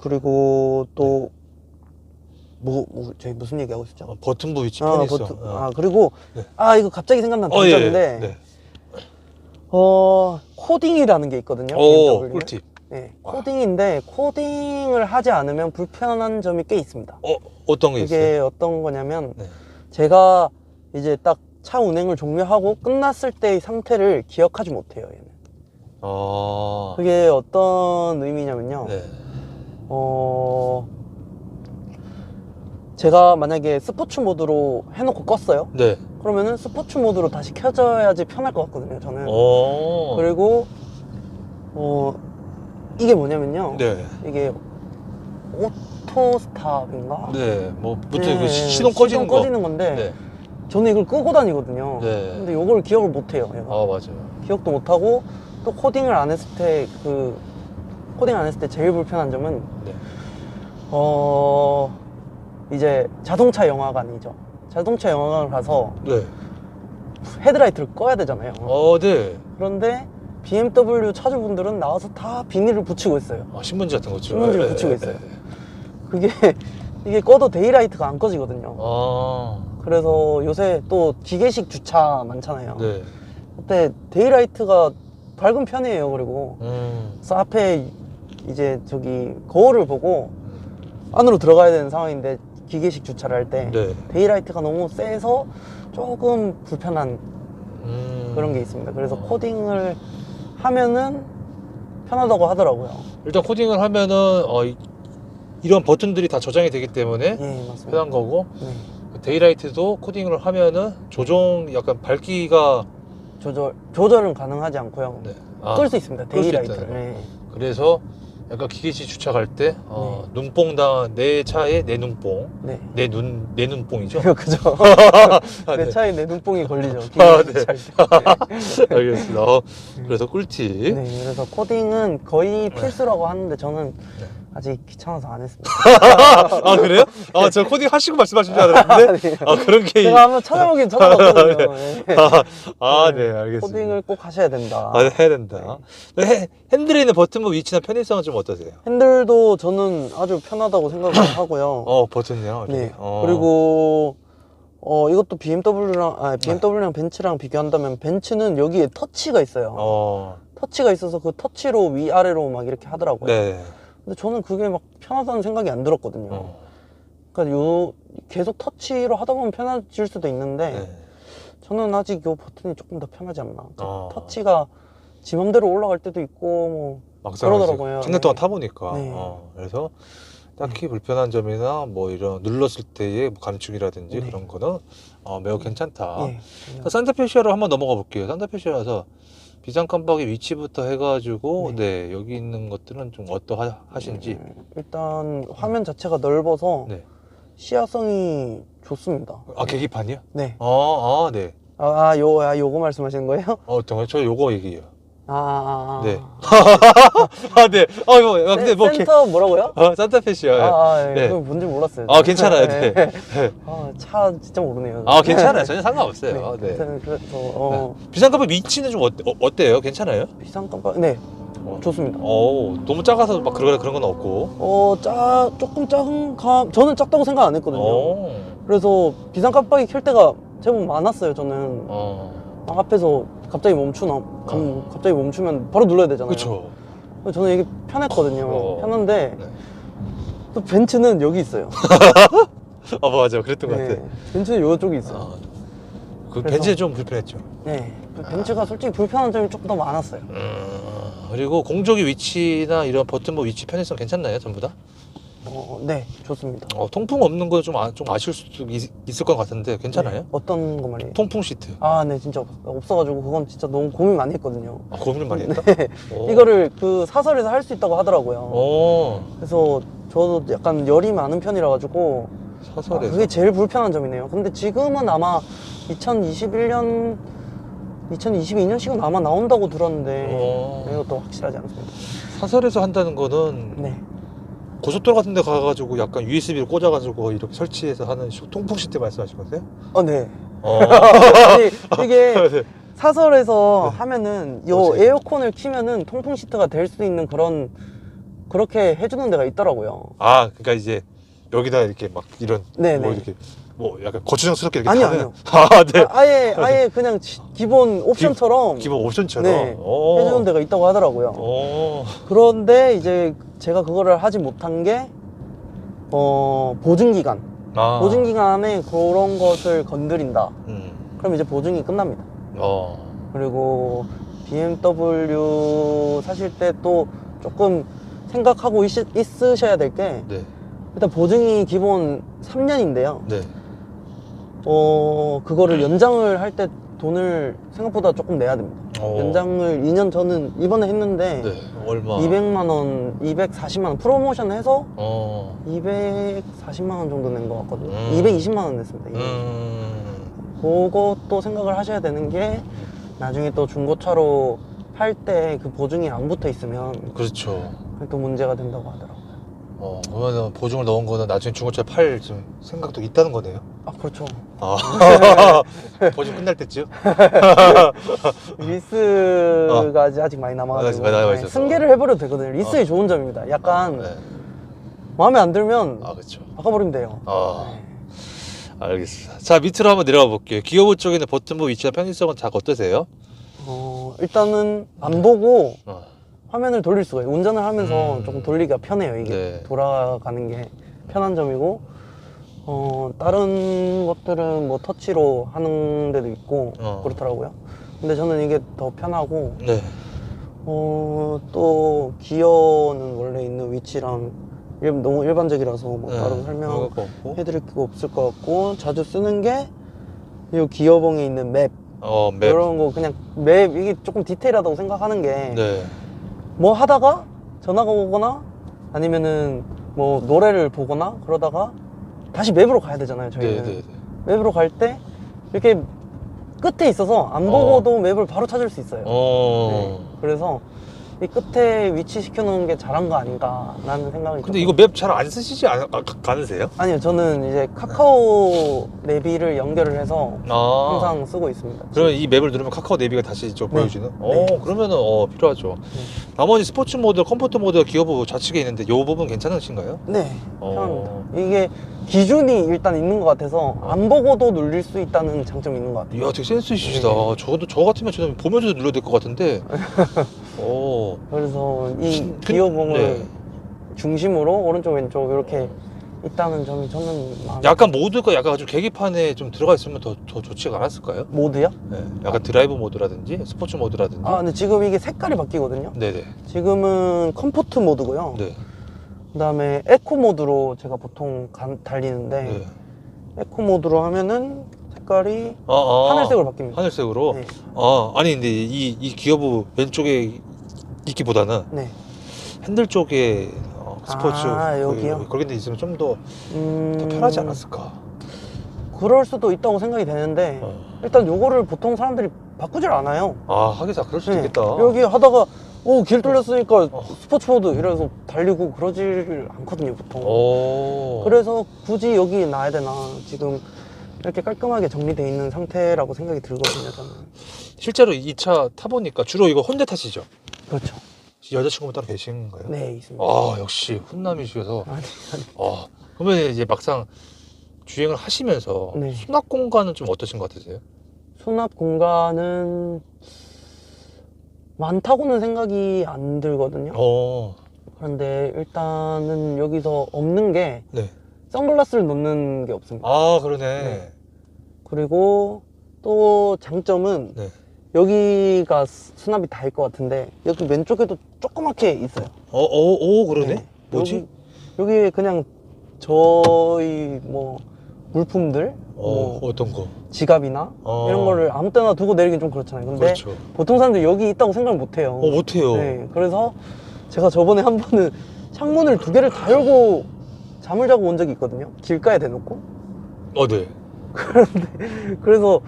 그리고 또 저희 무슨 얘기하고 있었죠? 버튼부 위치 편의성. 그리고 네. 이거 갑자기 생각난 예, 단점인데 네. 코딩이라는 게 있거든요. 오, BMW 는. 꿀팁. 네, 코딩인데 코딩을 하지 않으면 불편한 점이 꽤 있습니다. 어떤 게 있어요? 이게 어떤 거냐면 네. 제가 이제 딱 차 운행을 종료하고 끝났을 때의 상태를 기억하지 못해요. 얘는. 그게 어떤 의미냐면요. 네. 제가 만약에 스포츠 모드로 해놓고 껐어요. 네. 그러면은 스포츠 모드로 다시 켜져야지 편할 것 같거든요. 저는. 오. 그리고 이게 뭐냐면요. 네. 이게 오토 스탑인가? 네. 뭐 무튼 네, 그 시동 꺼지는 거. 꺼지는 건데 네. 저는 이걸 끄고 다니거든요. 네. 근데 이걸 기억을 못 해요. 얘가. 맞아요. 기억도 못 하고 또 코딩을 안 했을 때 코딩 안 했을 때 제일 불편한 점은 네. 이제 자동차 영화관이죠. 자동차 영화관을 가서 네. 헤드라이트를 꺼야 되잖아요. 네. 그런데 BMW 차주분들은 나와서 다 비닐을 붙이고 있어요. 신문지 같은 거죠. 신문지를 붙이고 있어요. 이게 꺼도 데이라이트가 안 꺼지거든요. 그래서 요새 또 기계식 주차 많잖아요. 네. 그때 데이라이트가 밝은 편이에요. 그리고 그래서 앞에 이제 저기 거울을 보고 안으로 들어가야 되는 상황인데 기계식 주차를 할 때 네. 데이라이트가 너무 세서 조금 불편한 그런 게 있습니다. 그래서 코딩을 하면은 편하다고 하더라고요. 일단 코딩을 하면은 이런 버튼들이 다 저장이 되기 때문에 예, 맞습니다. 편한 거고, 네. 데이라이트도 코딩을 하면은 조정, 약간 밝기가 조절은 가능하지 않고요. 네. 끌 수 있습니다. 끌수 데이라이트를. 있다는 네. 그래서 약간 기계식 주차 갈 때 눈뽕당 내 차에 내 눈뽕, 네. 내 눈뽕이죠. 그죠. 내 네. 차에 내 눈뽕이 걸리죠. 네. 기계식 주차할 때. 알겠습니다. 그래서 꿀팁. 네, 그래서 코딩은 거의 필수라고 하는데 저는 네. 아직 귀찮아서 안 했습니다. 그래요? 저 코딩 하시고 말씀하신 줄 알았는데. 네. 그런 게. 제가 한번 찾아보긴 찾아봤거든요. 네. 네, 알겠습니다. 코딩을 꼭 하셔야 된다. 해야 된다. 핸들에 있는 버튼부 위치나 편의성은 좀 어떠세요? 핸들도 저는 아주 편하다고 생각을 하고요. 버튼이요? 네. 그리고 이것도 BMW랑 벤츠랑 비교한다면 벤츠는 여기에 터치가 있어요. 터치가 있어서 그 터치로 위아래로 막 이렇게 하더라고요. 네. 근데 저는 그게 막 편하다는 생각이 안 들었거든요. 그러니까 계속 터치로 하다 보면 편해질 수도 있는데 네. 저는 아직 요 버튼이 조금 더 편하지 않나. 터치가 지 맘대로 올라갈 때도 있고 뭐 그러더라고요. 한달 동안 타보니까. 네. 그래서 딱히 불편한 점이나 뭐 이런 눌렀을 때의 감축이라든지 네. 그런 거는 매우 괜찮다. 예. 산타페시아로 한번 넘어가 볼게요. 산타페시아에서 비상 깜빡이 위치부터 해가지고 여기 있는 것들은 좀 어떠하신지. 일단 화면 자체가 넓어서 네. 시야성이 좋습니다. 계기판이요? 네. 네. 요거 말씀하시는 거예요? 어떤 거요? 저 요거 얘기해요. 네. 네. 네. 근데 뭐 센터 뭐라고요? 산타페시아. 네. 그건 뭔지 몰랐어요. 괜찮아요. 네. 차 진짜 모르네요. 괜찮아요. 전혀 상관없어요. 네. 그래서 비상깜빡 위치는 좀 어때요? 괜찮아요? 비상 깜빡 좋습니다. 너무 작아서 막 그런 건 없고. 조금 작은 저는 작다고 생각 안 했거든요. 그래서 비상 깜빡이 켤 때가 제법 많았어요. 저는 앞에서 갑자기 갑자기 멈추면 바로 눌러야 되잖아요. 그렇죠. 저는 이게 편했거든요. 편한데 네. 또 벤츠는 여기 있어요. 맞아. 그랬던 것 같아. 벤츠는 이쪽에 있어요. 벤츠는 좀 불편했죠. 네. 벤츠가 솔직히 불편한 점이 조금 더 많았어요. 그리고 공조기 위치나 이런 버튼부 위치 편의성 괜찮나요? 전부 다? 네, 좋습니다. 통풍 없는 거 좀 아쉬울 수도 있을 것 같은데 괜찮아요? 네, 어떤 거 말이에요? 통풍 시트. 네, 진짜 없어가지고 그건 진짜 너무 고민 많이 했거든요. 고민을 많이 했다? 네. 이거를 그 사설에서 할 수 있다고 하더라고요. 그래서 저도 약간 열이 많은 편이라 가지고 사설에서. 그게 제일 불편한 점이네요. 근데 지금은 아마 2022년식은 아마 나온다고 들었는데 이것도 확실하지 않습니다. 사설에서 한다는 거는 네. 고속도로 같은 데 가가지고 약간 USB를 꽂아가지고 이렇게 설치해서 하는 통풍 시트 말씀하신 거세요? 네. 아니, 이게 사설에서 하면은 에어컨을 키면은 통풍 시트가 될 수 있는 그렇게 해주는 데가 있더라고요. 그러니까 이제 여기다 이렇게 막 이런 네네. 뭐 이렇게 뭐 약간 거추장스럽게 이렇게 아니요, 다는 아니요. 아, 네. 아예 그냥 기본 옵션처럼 기본 옵션처럼 네, 해주는 데가 있다고 하더라고요. 오. 그런데 이제 제가 그거를 하지 못한 게 보증기간. 아. 보증기간에 그런 것을 건드린다. 그럼 이제 보증이 끝납니다. 그리고 BMW 사실 때 또 조금 생각하고 있으셔야 될 게 네. 일단 보증이 기본 3년인데요. 네. 그거를 연장을 할 때 돈을 생각보다 조금 내야 됩니다. 연장을 2년 저는 이번에 했는데 네. 얼마? 200만 원, 240만 원 프로모션 해서 240만 원 정도 낸 것 같거든요. 220만 원 냈습니다. 그것도 생각을 하셔야 되는 게 나중에 또 중고차로 팔 때 그 보증이 안 붙어 있으면 그렇죠. 또 문제가 된다고 하더라고요. 그러면 보증을 넣은 거는 나중에 중고차 팔 좀 생각도 있다는 거네요. 아, 그렇죠. 보증 끝날 때쯤? 리스가 아직 많이 남아가지고 많이 남아있어서. 승계를 해버려도 되거든요. 리스의 좋은 점입니다. 약간 네. 마음에 안 들면 그렇죠. 바꿔버리면 돼요. 알겠습니다. 자, 밑으로 한번 내려가 볼게요. 기어보 쪽에는 버튼부 위치와 편의성은 다 어떠세요? 일단은 안 보고 화면을 돌릴 수가 있어요. 운전을 하면서 조금 돌리기가 편해요. 이게 네. 돌아가는 게 편한 점이고 다른 것들은 뭐 터치로 하는 데도 있고 그렇더라고요. 근데 저는 이게 더 편하고 네. 또 기어는 원래 있는 위치랑 너무 일반적이라서 뭐 다른 설명해드릴 게 없을 것 같고 자주 쓰는 게 이 기어봉에 있는 맵 맵. 이런 거 그냥 맵 이게 조금 디테일하다고 생각하는 게 네. 뭐 하다가 전화가 오거나 아니면은 뭐 노래를 보거나 그러다가 다시 맵으로 가야 되잖아요. 저희는 네. 맵으로 갈 때 이렇게 끝에 있어서 안 보고도 맵을 바로 찾을 수 있어요. 네. 그래서 이 끝에 위치시켜 놓은 게 잘한 거 아닌가라는 생각이. 근데 이거 맵 잘 안 쓰시지 않으세요? 아니요, 저는 이제 카카오 내비를 연결을 해서 항상 쓰고 있습니다. 그러면 이 맵을 누르면 카카오 내비가 다시 저 보여주는? 네. 그러면은 필요하죠. 나머지 스포츠 모드, 컴포트 모드, 기어부 좌측에 있는데 이 부분 괜찮으신가요? 네, 편합니다. 이게 기준이 일단 있는 것 같아서 안 보고도 눌릴 수 있다는 장점이 있는 것 같아요. 이야, 되게 센스 있으시다. 저 같으면 저는 보면서도 눌러야 될 것 같은데. 그래서 이 기어봉을 중심으로 오른쪽 왼쪽 이렇게 있다는 점이 저는 약간 모드가 약간 좀 계기판에 좀 들어가 있으면 더 좋지가 않았을까요? 모드요? 네, 약간 드라이브 모드라든지 스포츠 모드라든지. 근데 지금 이게 색깔이 바뀌거든요. 네네. 지금은 컴포트 모드고요. 네. 그 다음에 에코 모드로 제가 보통 달리는데 에코 모드로 하면은 색깔이 하늘색으로 바뀝니다. 하늘색으로? 네. 아니 근데 이 기어부 왼쪽에 있기보다는 네. 핸들 쪽에 스포츠 여기요? 그런 데 있으면 좀 더 편하지 않았을까? 그럴 수도 있다고 생각이 되는데 일단 요거를 보통 사람들이 바꾸질 않아요. 하기사 그럴 수도 있겠다. 여기 하다가 길 뚫렸으니까 스포츠 모드 이래서 달리고 그러질 않거든요, 보통. 그래서 굳이 여기 놔야 되나 지금 이렇게 깔끔하게 정리되어 있는 상태라고 생각이 들거든요, 저는. 실제로 이 차 타보니까 주로 이거 혼자 타시죠? 그렇죠. 여자친구분 따로 계신가요? 네, 있습니다. 역시 훈남이셔서. 아니. 그러면 이제 막상 주행을 하시면서 수납 공간은 좀 어떠신 것 같으세요? 수납 공간은 많다고는 생각이 안 들거든요. 그런데 일단은 여기서 없는 게 선글라스를 놓는 게 없습니다. 그러네. 그리고 또 장점은 여기가 수납이 다일 것 같은데 여기 왼쪽에도 조그맣게 있어요. 그러네. 뭐지? 여기 그냥 저희 뭐 물품들 어떤 거? 지갑이나 이런 거를 아무 때나 두고 내리긴 좀 그렇잖아요. 근데 보통 사람들이 여기 있다고 생각을 못 해요. 못해요. 네, 그래서 제가 저번에 한 번은 창문을 2개를 다 열고 잠을 자고 온 적이 있거든요. 길가에 대놓고. 네. 그래서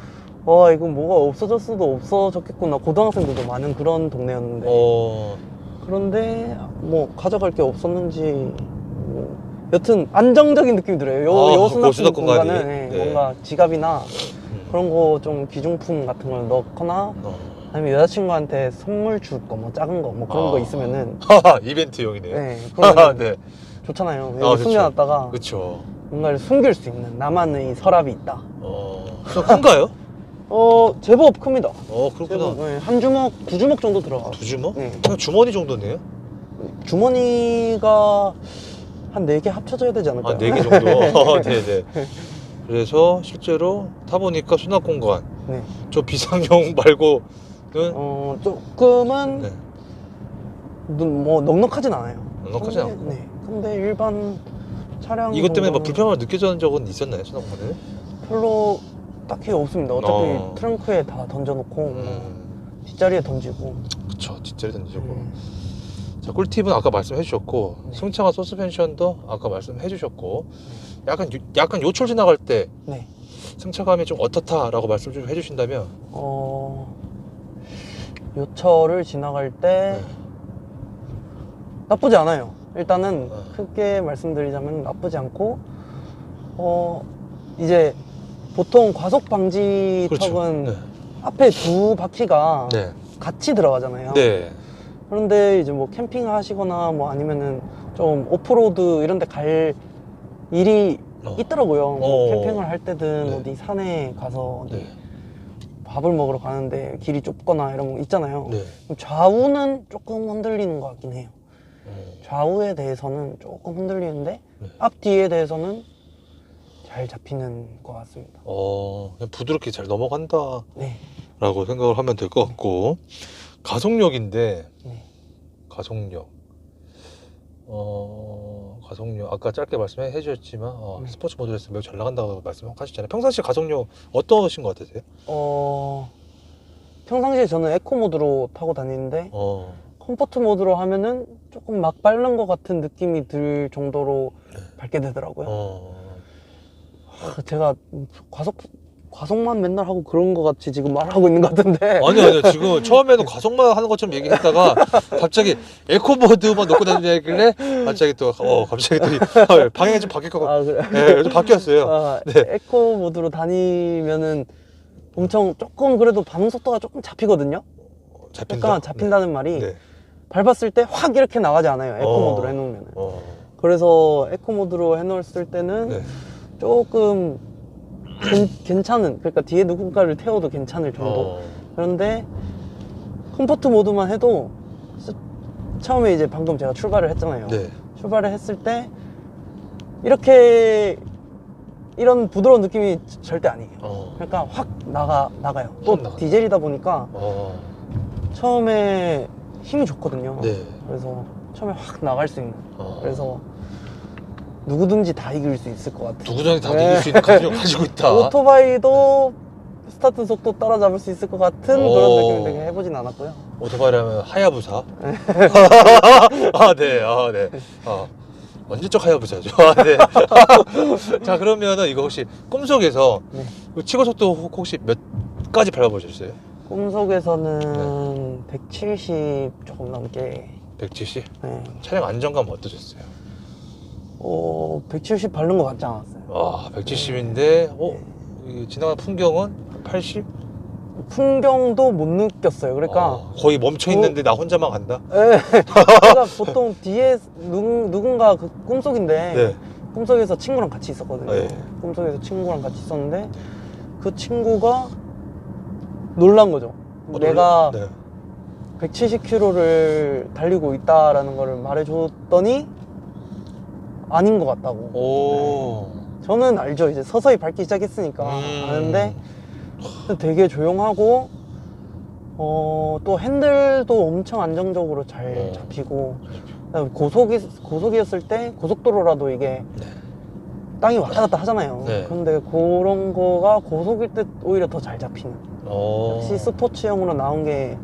이건 뭐가 없어졌어도 없어졌겠구나. 고등학생들도 많은 그런 동네였는데. 그런데 뭐 가져갈 게 없었는지 여튼 안정적인 느낌이 들어요. 요 수납 공간은 뭔가 지갑이나 그런 거 좀 귀중품 같은 걸 넣거나 아니면 여자친구한테 선물 줄 거 뭐 작은 거 뭐 그런 거 있으면은 이벤트용이네요. 네, 그러면 네. 좋잖아요. 좋죠. 숨겨놨다가 그쵸. 뭔가를 숨길 수 있는 나만의 서랍이 있다. 좀 큰가요? 제법 큽니다. 그렇구나. 제법, 네, 한 주먹, 두 주먹 정도 들어가. 두 주먹? 네. 그냥 주머니 정도네요? 주머니가 한 4개 합쳐져야 되지 않을까요? 4개 정도. 네네. 그래서 실제로 타보니까 수납 공간. 네. 저 비상용 말고는. 조금은 네. 뭐 넉넉하진 않아요. 넉넉하진 않고. 네. 근데 일반 차량 이것 때문에 막 정도는 불편함을 느껴진 적은 있었나요? 수납 공간에? 별로 딱히 없습니다. 어차피 트렁크에 다 던져놓고 뒷자리에 던지고. 그쵸. 뒷자리 던지고. 네. 자, 꿀팁은 아까 말씀해 주셨고, 네. 승차가 서스펜션도 아까 말씀해 주셨고, 약간 요철 지나갈 때 네. 승차감이 좀 어떻다라고 말씀 좀 해주신다면. 요철을 지나갈 때 네. 나쁘지 않아요. 일단은 네. 크게 말씀드리자면 나쁘지 않고 이제 보통 과속 방지 그렇죠. 턱은 네. 앞에 두 바퀴가 네. 같이 들어가잖아요. 네. 그런데 이제 뭐 캠핑 하시거나 뭐 아니면은 좀 오프로드 이런 데 갈 일이 있더라고요. 뭐 캠핑을 할 때든 네. 어디 산에 가서 어디 네. 밥을 먹으러 가는데 길이 좁거나 이런 거 있잖아요. 네. 좌우는 조금 흔들리는 것 같긴 해요. 좌우에 대해서는 조금 흔들리는데 네. 앞뒤에 대해서는 잘 잡히는 것 같습니다. 그냥 부드럽게 잘 넘어간다라고 네. 생각을 하면 될 것 같고, 가속력인데, 네. 가속력. 가속력. 아까 짧게 말씀해 주셨지만, 네. 스포츠 모드에서 매우 잘 나간다고 말씀하셨잖아요. 평상시 가속력 어떠신 것 같으세요? 평상시에 저는 에코 모드로 타고 다니는데 어, 컴포트 모드로 하면은 조금 막 밟는 것 같은 느낌이 들 정도로 네. 밟게 되더라고요. 제가 과속만 맨날 하고 그런 것 같이 지금 말하고 있는 것 같은데. 아니요. 지금 처음에는 가속만 하는 것처럼 얘기했다가 갑자기 에코모드만 놓고 다니길래 갑자기 또 방향이 좀 바뀌었고, 그래. 네, 좀 바뀌었어요. 네. 에코 모드로 다니면은 엄청 조금 그래도 반응 속도가 조금 잡히거든요. 잡힌다. 약간 잡힌다는 말이 네. 밟았을 때 확 이렇게 나가지 않아요. 에코 모드로 해놓으면. 그래서 에코 모드로 해놓았을 때는 네. 조금 괜찮은, 그러니까 뒤에 누군가를 태워도 괜찮을 정도. 그런데 컴포트 모드만 해도 처음에 이제 방금 제가 출발을 했잖아요. 네. 출발을 했을 때 이런 부드러운 느낌이 절대 아니에요. 그러니까 확 나가요. 또 디젤이다 보니까 처음에 힘이 좋거든요. 네. 그래서 처음에 확 나갈 수 있는. 그래서 누구든지 다 이길 수 있을 것 같아요. 누구든지 다 이길 수 있는 가속력을 가지고 있다. 오토바이도 스타트 속도 따라잡을 수 있을 것 같은 그런 느낌인데 해보진 않았고요. 오토바이라면 하야부사. 네. 언제적 하야부사죠. 네. 자, 그러면은 이거 혹시 꿈속에서 네. 최고 속도 혹시 몇 가지 밟아보셨어요? 꿈속에서는 170 조금 넘게. 170? 네. 차량 안정감 어떠셨어요? 170 밟는 것 같지 않았어요. 170인데 지나가는 풍경은 80? 풍경도 못 느꼈어요. 그러니까 거의 멈춰 있는데 나 혼자만 간다? 네. 제가 보통 뒤에 누군가 그 꿈속인데 네. 꿈속에서 친구랑 같이 있었거든요. 네. 꿈속에서 친구랑 같이 있었는데 그 친구가 놀란 거죠. 내가 네. 170km를 달리고 있다라는 거를 말해줬더니 아닌 것 같다고. 네. 저는 알죠. 이제 서서히 밟기 시작했으니까 아는데 되게 조용하고 또 핸들도 엄청 안정적으로 잘 잡히고 고속이었을 때 고속도로라도 이게 땅이 왔다 갔다 하잖아요. 네. 그런데 그런 거가 고속일 때 오히려 더 잘 잡히는. 역시 스포츠형으로 나온 게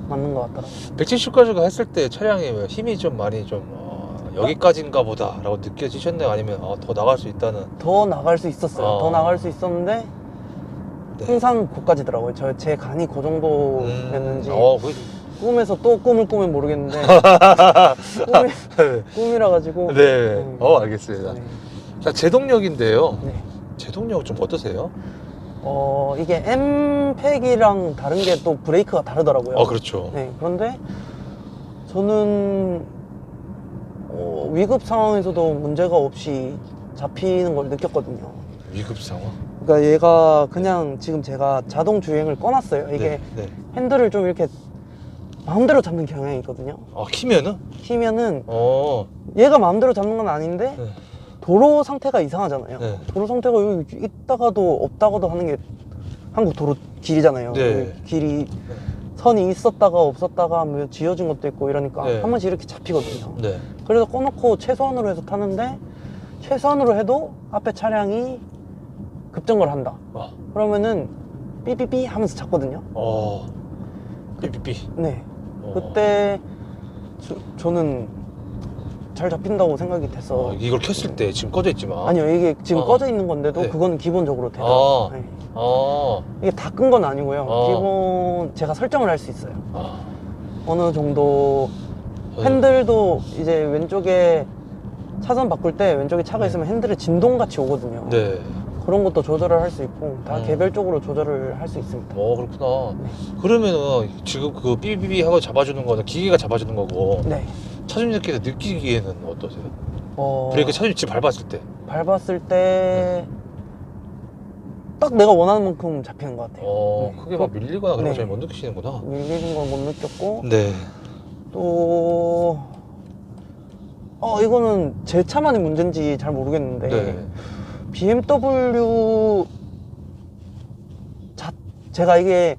맞는 것 같더라고요. 170까지가 했을 때 차량이 힘이 좀 많이 여기까지인가 보다 라고 느껴지셨나요? 아니면 더 나갈 수 있다는? 더 나갈 수 있었어요. 더 나갈 수 있었는데 네. 항상 거기까지더라고요. 제 간이 그 정도였는지 꿈에서 또 꿈을 꾸면 모르겠는데 꿈이라 가지고. 네. 알겠습니다. 네. 자, 제동력인데요. 네. 제동력 좀 어떠세요? 이게 M팩이랑 다른 게 또 브레이크가 다르더라고요. 그렇죠. 네, 그런데 저는 위급 상황에서도 문제가 없이 잡히는 걸 느꼈거든요. 위급 상황? 그러니까 얘가 그냥 지금 제가 자동 주행을 꺼놨어요. 이게 네. 핸들을 좀 이렇게 마음대로 잡는 경향이 있거든요. 키면은? 키면은 얘가 마음대로 잡는 건 아닌데 네. 도로 상태가 이상하잖아요. 네. 도로 상태가 여기 있다가도 없다가도 하는 게 한국 도로 길이잖아요. 네. 길이 선이 있었다가 없었다가 뭐 지어진 것도 있고 이러니까 네. 한 번씩 이렇게 잡히거든요. 네. 그래서 꺼놓고 최소한으로 해서 타는데 최소한으로 해도 앞에 차량이 급정거를 한다. 그러면은 삐삐삐 하면서 잡거든요. 삐삐삐. 네. 그때 저는 잘 잡힌다고 생각이 돼서 이걸 켰을 때 지금 꺼져 있지만 아니요, 이게 지금 꺼져 있는 건데도 네. 그건 기본적으로 돼요. 네. 이게 다 끈 건 아니고요. 기본 제가 설정을 할 수 있어요. 어느 정도 핸들도 이제 왼쪽에 차선 바꿀 때 왼쪽에 차가 있으면 핸들에 진동 같이 오거든요. 네. 그런 것도 조절을 할 수 있고 다 개별적으로 조절을 할 수 있습니다. 그렇구나. 네. 그러면은 지금 그 삐삐삐 하고 잡아주는 거는 기계가 잡아주는 거고 네. 차주님께서 느끼기에는 어떠세요? 어, 브레이크 차주님 지금 밟았을 때. 밟았을 때 딱 내가 원하는 만큼 잡히는 것 같아요. 네. 크게 막 밀리거나 그런 거 네. 잘 못 느끼시는구나. 밀리는 건 못 느꼈고 네. 또 이거는 제 차만의 문제인지 잘 모르겠는데 네. BMW 제가 이게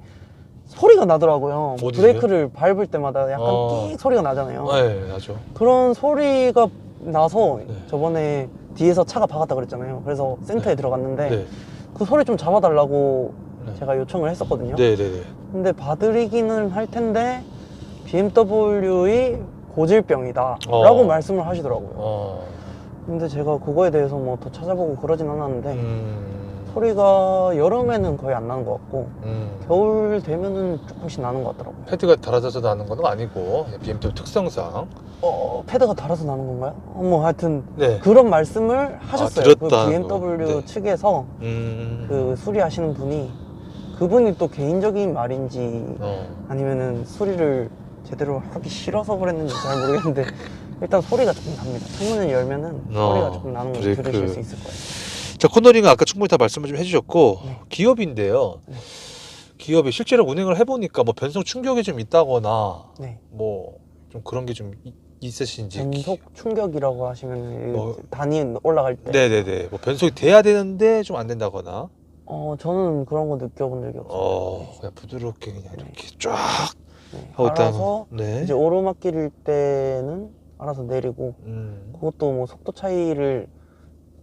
소리가 나더라고요. 어디서요? 브레이크를 밟을 때마다 약간 어. 끽 소리가 나잖아요. 네, 나죠. 그런 소리가 나서 네. 저번에 뒤에서 차가 박았다 그랬잖아요. 그래서 센터에 들어갔는데 네. 그 소리 좀 잡아달라고 네. 제가 요청을 했었거든요. 네네네. 근데 봐드리기는 할 텐데 BMW의 고질병이다 라고 말씀을 하시더라고요. 근데 제가 그거에 대해서 뭐 더 찾아보고 그러진 않았는데 소리가 여름에는 거의 안 나는 것 같고 겨울 되면은 조금씩 나는 것 같더라고요. 패드가 달아져서 나는 건 아니고 BMW 특성상. 패드가 달아서 나는 건가요? 뭐 하여튼 네. 그런 말씀을 하셨어요. 그 드렸다는 BMW 거. 네. 측에서 그 수리하시는 분이 그분이 또 개인적인 말인지 아니면은 수리를 제대로 하기 싫어서 그랬는지 잘 모르겠는데 일단 소리가 조금 납니다. 창문을 열면은 소리가 조금 나는 걸 브레이크. 들으실 수 있을 거예요. 자, 코너링은 아까 충분히 다 말씀을 좀 해주셨고 네. 기업인데요. 네. 기업이 실제로 운행을 해보니까 뭐 변속 충격이 좀 있다거나 네. 뭐 좀 그런 게 좀 있으신지. 변속 충격이라고 하시면 뭐- 단위 올라갈 때 네네네. 뭐 변속이 돼야 되는데 좀 안 된다거나. 저는 그런 거 느껴본 적이 없어요. 그냥 부드럽게 그냥 이렇게 쫙 네. 하고 있다는 알아서 거. 네. 이제 오르막길일 때는 알아서 내리고 그것도 뭐 속도 차이를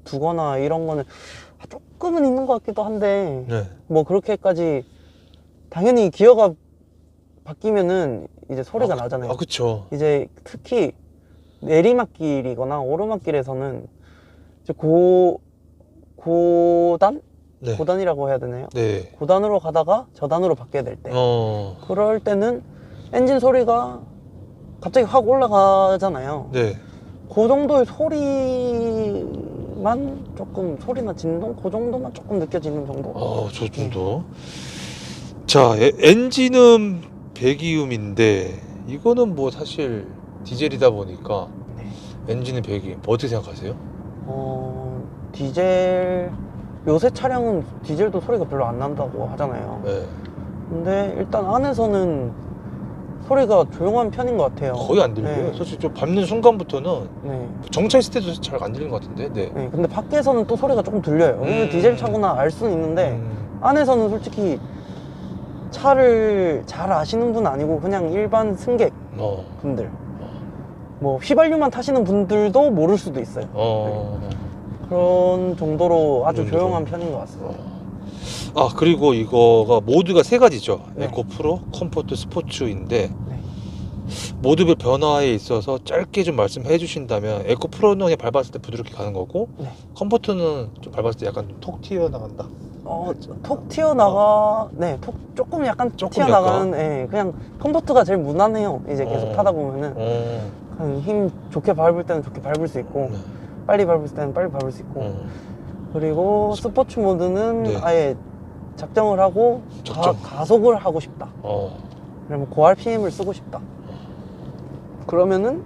두거나 이런 거는 조금은 있는 것 같기도 한데 네. 뭐 그렇게까지 당연히 기어가 바뀌면은 이제 소리가 나잖아요. 그쵸. 이제 특히 내리막길이거나 오르막길에서는 이제 고단? 네. 고단이라고 해야 되나요? 네. 고단으로 가다가 저단으로 바뀌어야 될 때 그럴 때는 엔진 소리가 갑자기 확 올라가잖아요. 네. 그 정도의 소리만 조금 소리나 진동 그 정도만 조금 느껴지는 정도. 저 정도. 자, 엔진은 배기음인데 이거는 뭐 사실 디젤이다 보니까 네. 엔진은 배기음 어떻게 생각하세요? 디젤 요새 차량은 디젤도 소리가 별로 안 난다고 하잖아요. 네. 근데 일단 안에서는 소리가 조용한 편인 것 같아요. 거의 안 들려요. 네. 솔직히 좀 밟는 순간부터는 네. 정차 있을 때도 잘 안 들리는 것 같은데. 네. 네. 근데 밖에서는 또 소리가 조금 들려요. 왜냐면 디젤 차구나 알 수는 있는데 안에서는 솔직히 차를 잘 아시는 분 아니고 그냥 일반 승객 분들 뭐 휘발유만 타시는 분들도 모를 수도 있어요. 그런 정도로 아주 조용한 편인 것 같습니다. 그리고 이거가 모드가 세 가지죠. 네. 에코 프로, 컴포트, 스포츠인데 네. 모드별 변화에 있어서 짧게 좀 말씀해 주신다면 에코 프로는 그냥 밟았을 때 부드럽게 가는 거고 네. 컴포트는 좀 밟았을 때 약간 톡 튀어나간다. 톡 튀어나가, 네, 조금 약간 조금 튀어나가는, 네, 그냥 컴포트가 제일 무난해요. 이제 계속 타다 보면은. 어. 그냥 힘 좋게 밟을 때는 좋게 밟을 수 있고, 네. 빨리 밟을 때는 빨리 밟을 수 있고, 그리고 스포츠 모드는 네. 아예 작정을 하고 가속을 하고 싶다. 그러면 고RPM을 쓰고 싶다. 그러면은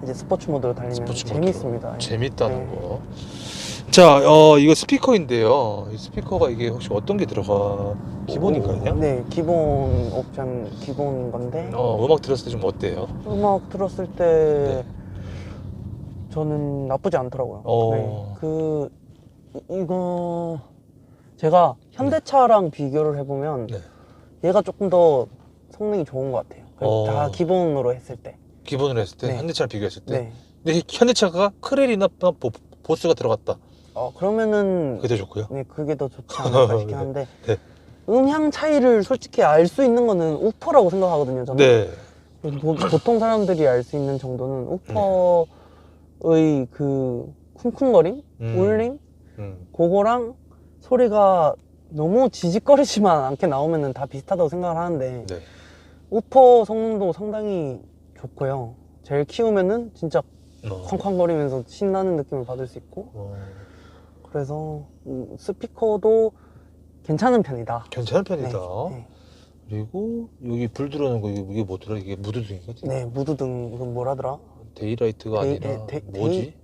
이제 스포츠 모드로 달리면 재밌습니다. 재밌다는 거. 자, 이거 스피커인데요. 이 스피커가 이게 혹시 어떤 게 들어가? 기본인가요? 네, 기본 옵션 기본인 건데. 음악 들었을 때 좀 어때요? 음악 들었을 때 저는 나쁘지 않더라고요. 네, 이거 제가 현대차랑 비교를 해보면 얘가 조금 더 성능이 좋은 것 같아요. 다 기본으로 했을 때. 기본으로 했을 때? 현대차랑 비교했을 때? 네. 근데 현대차가 크렐이나 보스가 들어갔다. 그러면은 그게 더 좋고요. 네, 그게 더 좋지 않을까 싶긴 한데 음향 차이를 솔직히 알 수 있는 거는 우퍼라고 생각하거든요. 저는. 네. 보통 사람들이 알 수 있는 정도는 우퍼의 그 쿵쿵거림, 울림, 그거랑 소리가 너무 지직거리지만 않게 나오면은 다 비슷하다고 생각을 하는데 우퍼 성능도 상당히 좋고요. 젤 키우면은 진짜 쾅쾅거리면서 신나는 느낌을 받을 수 있고 그래서 스피커도 괜찮은 편이다. 괜찮은 편이다. 네. 그리고 여기 불 들어오는 거 이게 뭐더라? 이게 무드등인가? 네, 무드등 이건 뭐라더라? 데이라이트가 아니라 뭐지?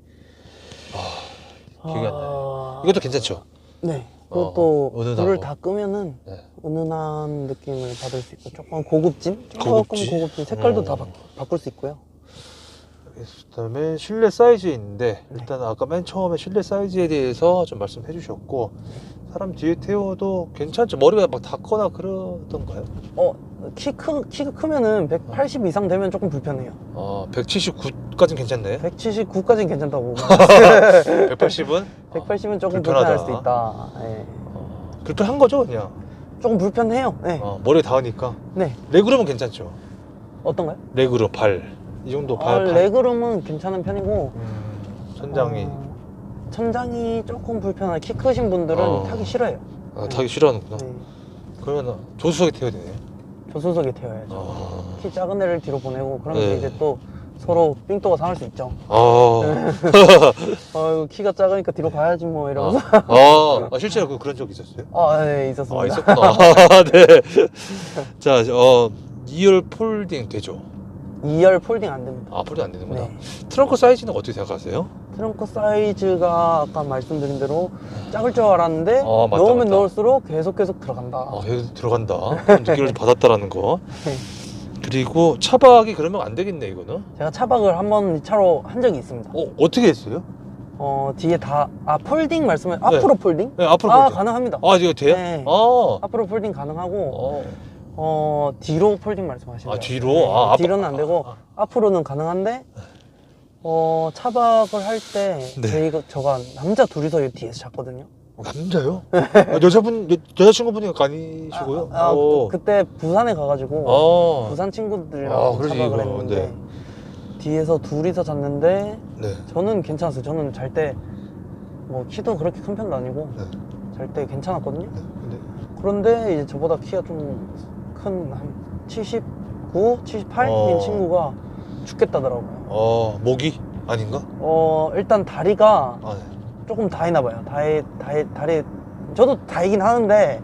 기억이 안 나요. 이것도 괜찮죠? 네. 그것도 은은하고. 불을 다 끄면은 은은한 느낌을 받을 수 있고 조금 고급진? 고급진 색깔도 다 바꿀 수 있고요. 그다음에 실내 사이즈에 있는데 일단 아까 맨 처음에 실내 사이즈에 대해서 좀 말씀해 주셨고 사람 뒤에 태워도 괜찮죠? 머리가 막 닿거나 그러던가요? 키가 크면은 180 이상 되면 조금 불편해요. 179까지는 괜찮네. 179까지는 괜찮다고. 180은? 180은 조금 불편하다. 불편할 수 있다. 네. 불편한 거죠, 그냥? 조금 불편해요. 네. 머리에 닿으니까. 네. 레그룸은 괜찮죠? 어떤가요? 레그룸, 발. 이 정도 발. 레그룸은 괜찮은 편이고 천장이 조금 불편한 키 크신 분들은 타기 싫어요. 타기 싫어하는구나. 네. 그러면 조수석에 태워야 되네. 조수석에 태워야죠. 키 작은 애를 뒤로 보내고 그러면 이제 또 서로 삥또가 상할 수 있죠. 키가 작으니까 뒤로 가야지 뭐 이러면서. 실제로 그런 적 있었어요? 네, 있었습니다. 있었구나. 네. 자, 2열 폴딩 되죠? 2열 폴딩 안 됩니다. 폴딩 안 되는구나. 네. 트렁크 사이즈는 어떻게 생각하세요? 트렁크 사이즈가 아까 말씀드린 대로 작을 줄 알았는데 맞다. 넣으면 넣을수록 계속 들어간다. 계속 들어간다. 그런 느낌을 받았다라는 거. 네. 그리고 차박이 그러면 안 되겠네, 이거는. 제가 차박을 한번 차로 한 적이 있습니다. 어떻게 했어요? 뒤에 다 폴딩 말씀을 앞으로 폴딩? 네, 앞으로 폴딩. 가능합니다. 이거 돼요? 네. 앞으로 폴딩 가능하고 뒤로 폴딩 말씀하시네요. 뒤로? 네, 뒤로는 안 되고 앞으로는 가능한데 차박을 할 때 저가 남자 둘이서 뒤에서 잤거든요. 남자요? 여자친구분이 아니시고요? 그때 부산에 가가지고 부산 친구들이랑 차박을 했는데 뒤에서 둘이서 잤는데 저는 괜찮았어요. 저는 잘 때 뭐 키도 그렇게 큰 편도 아니고 잘 때 괜찮았거든요. 그런데 이제 저보다 키가 좀 큰 한 79, 78인 친구가 죽겠다더라고요. 목이? 아닌가? 일단 다리가 조금 다이나 봐요. 다리 저도 다이긴 하는데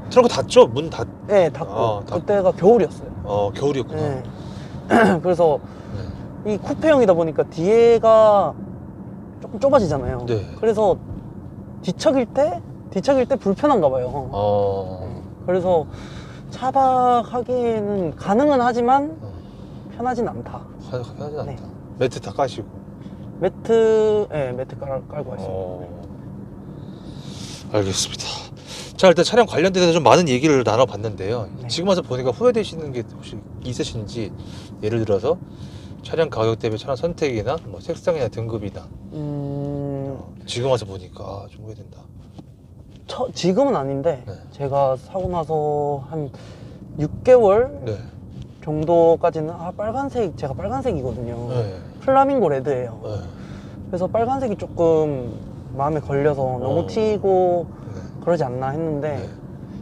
트렁크 닫죠? 문 네, 닫고 그때가 겨울이었어요. 겨울이었구나. 네. 그래서 이 쿠페형이다 보니까 뒤에가 조금 좁아지잖아요. 그래서 뒤척일 때 불편한가 봐요. 그래서 차박하기에는 가능은 하지만 편하진 않다. 편하진 않다. 매트 다 까시고. 매트 깔고 왔습니다. 알겠습니다. 자, 일단 차량 관련돼서 좀 많은 얘기를 나눠봤는데요. 지금 와서 보니까 후회되시는 게 혹시 있으신지, 예를 들어서 차량 가격 대비 차량 선택이나 뭐 색상이나 등급이나 지금 와서 보니까 좀 후회된다. 지금은 아닌데 제가 사고 나서 한 6개월 정도까지는 제가 빨간색이거든요. 플라밍고 레드예요. 그래서 빨간색이 조금 마음에 걸려서 너무 튀고 그러지 않나 했는데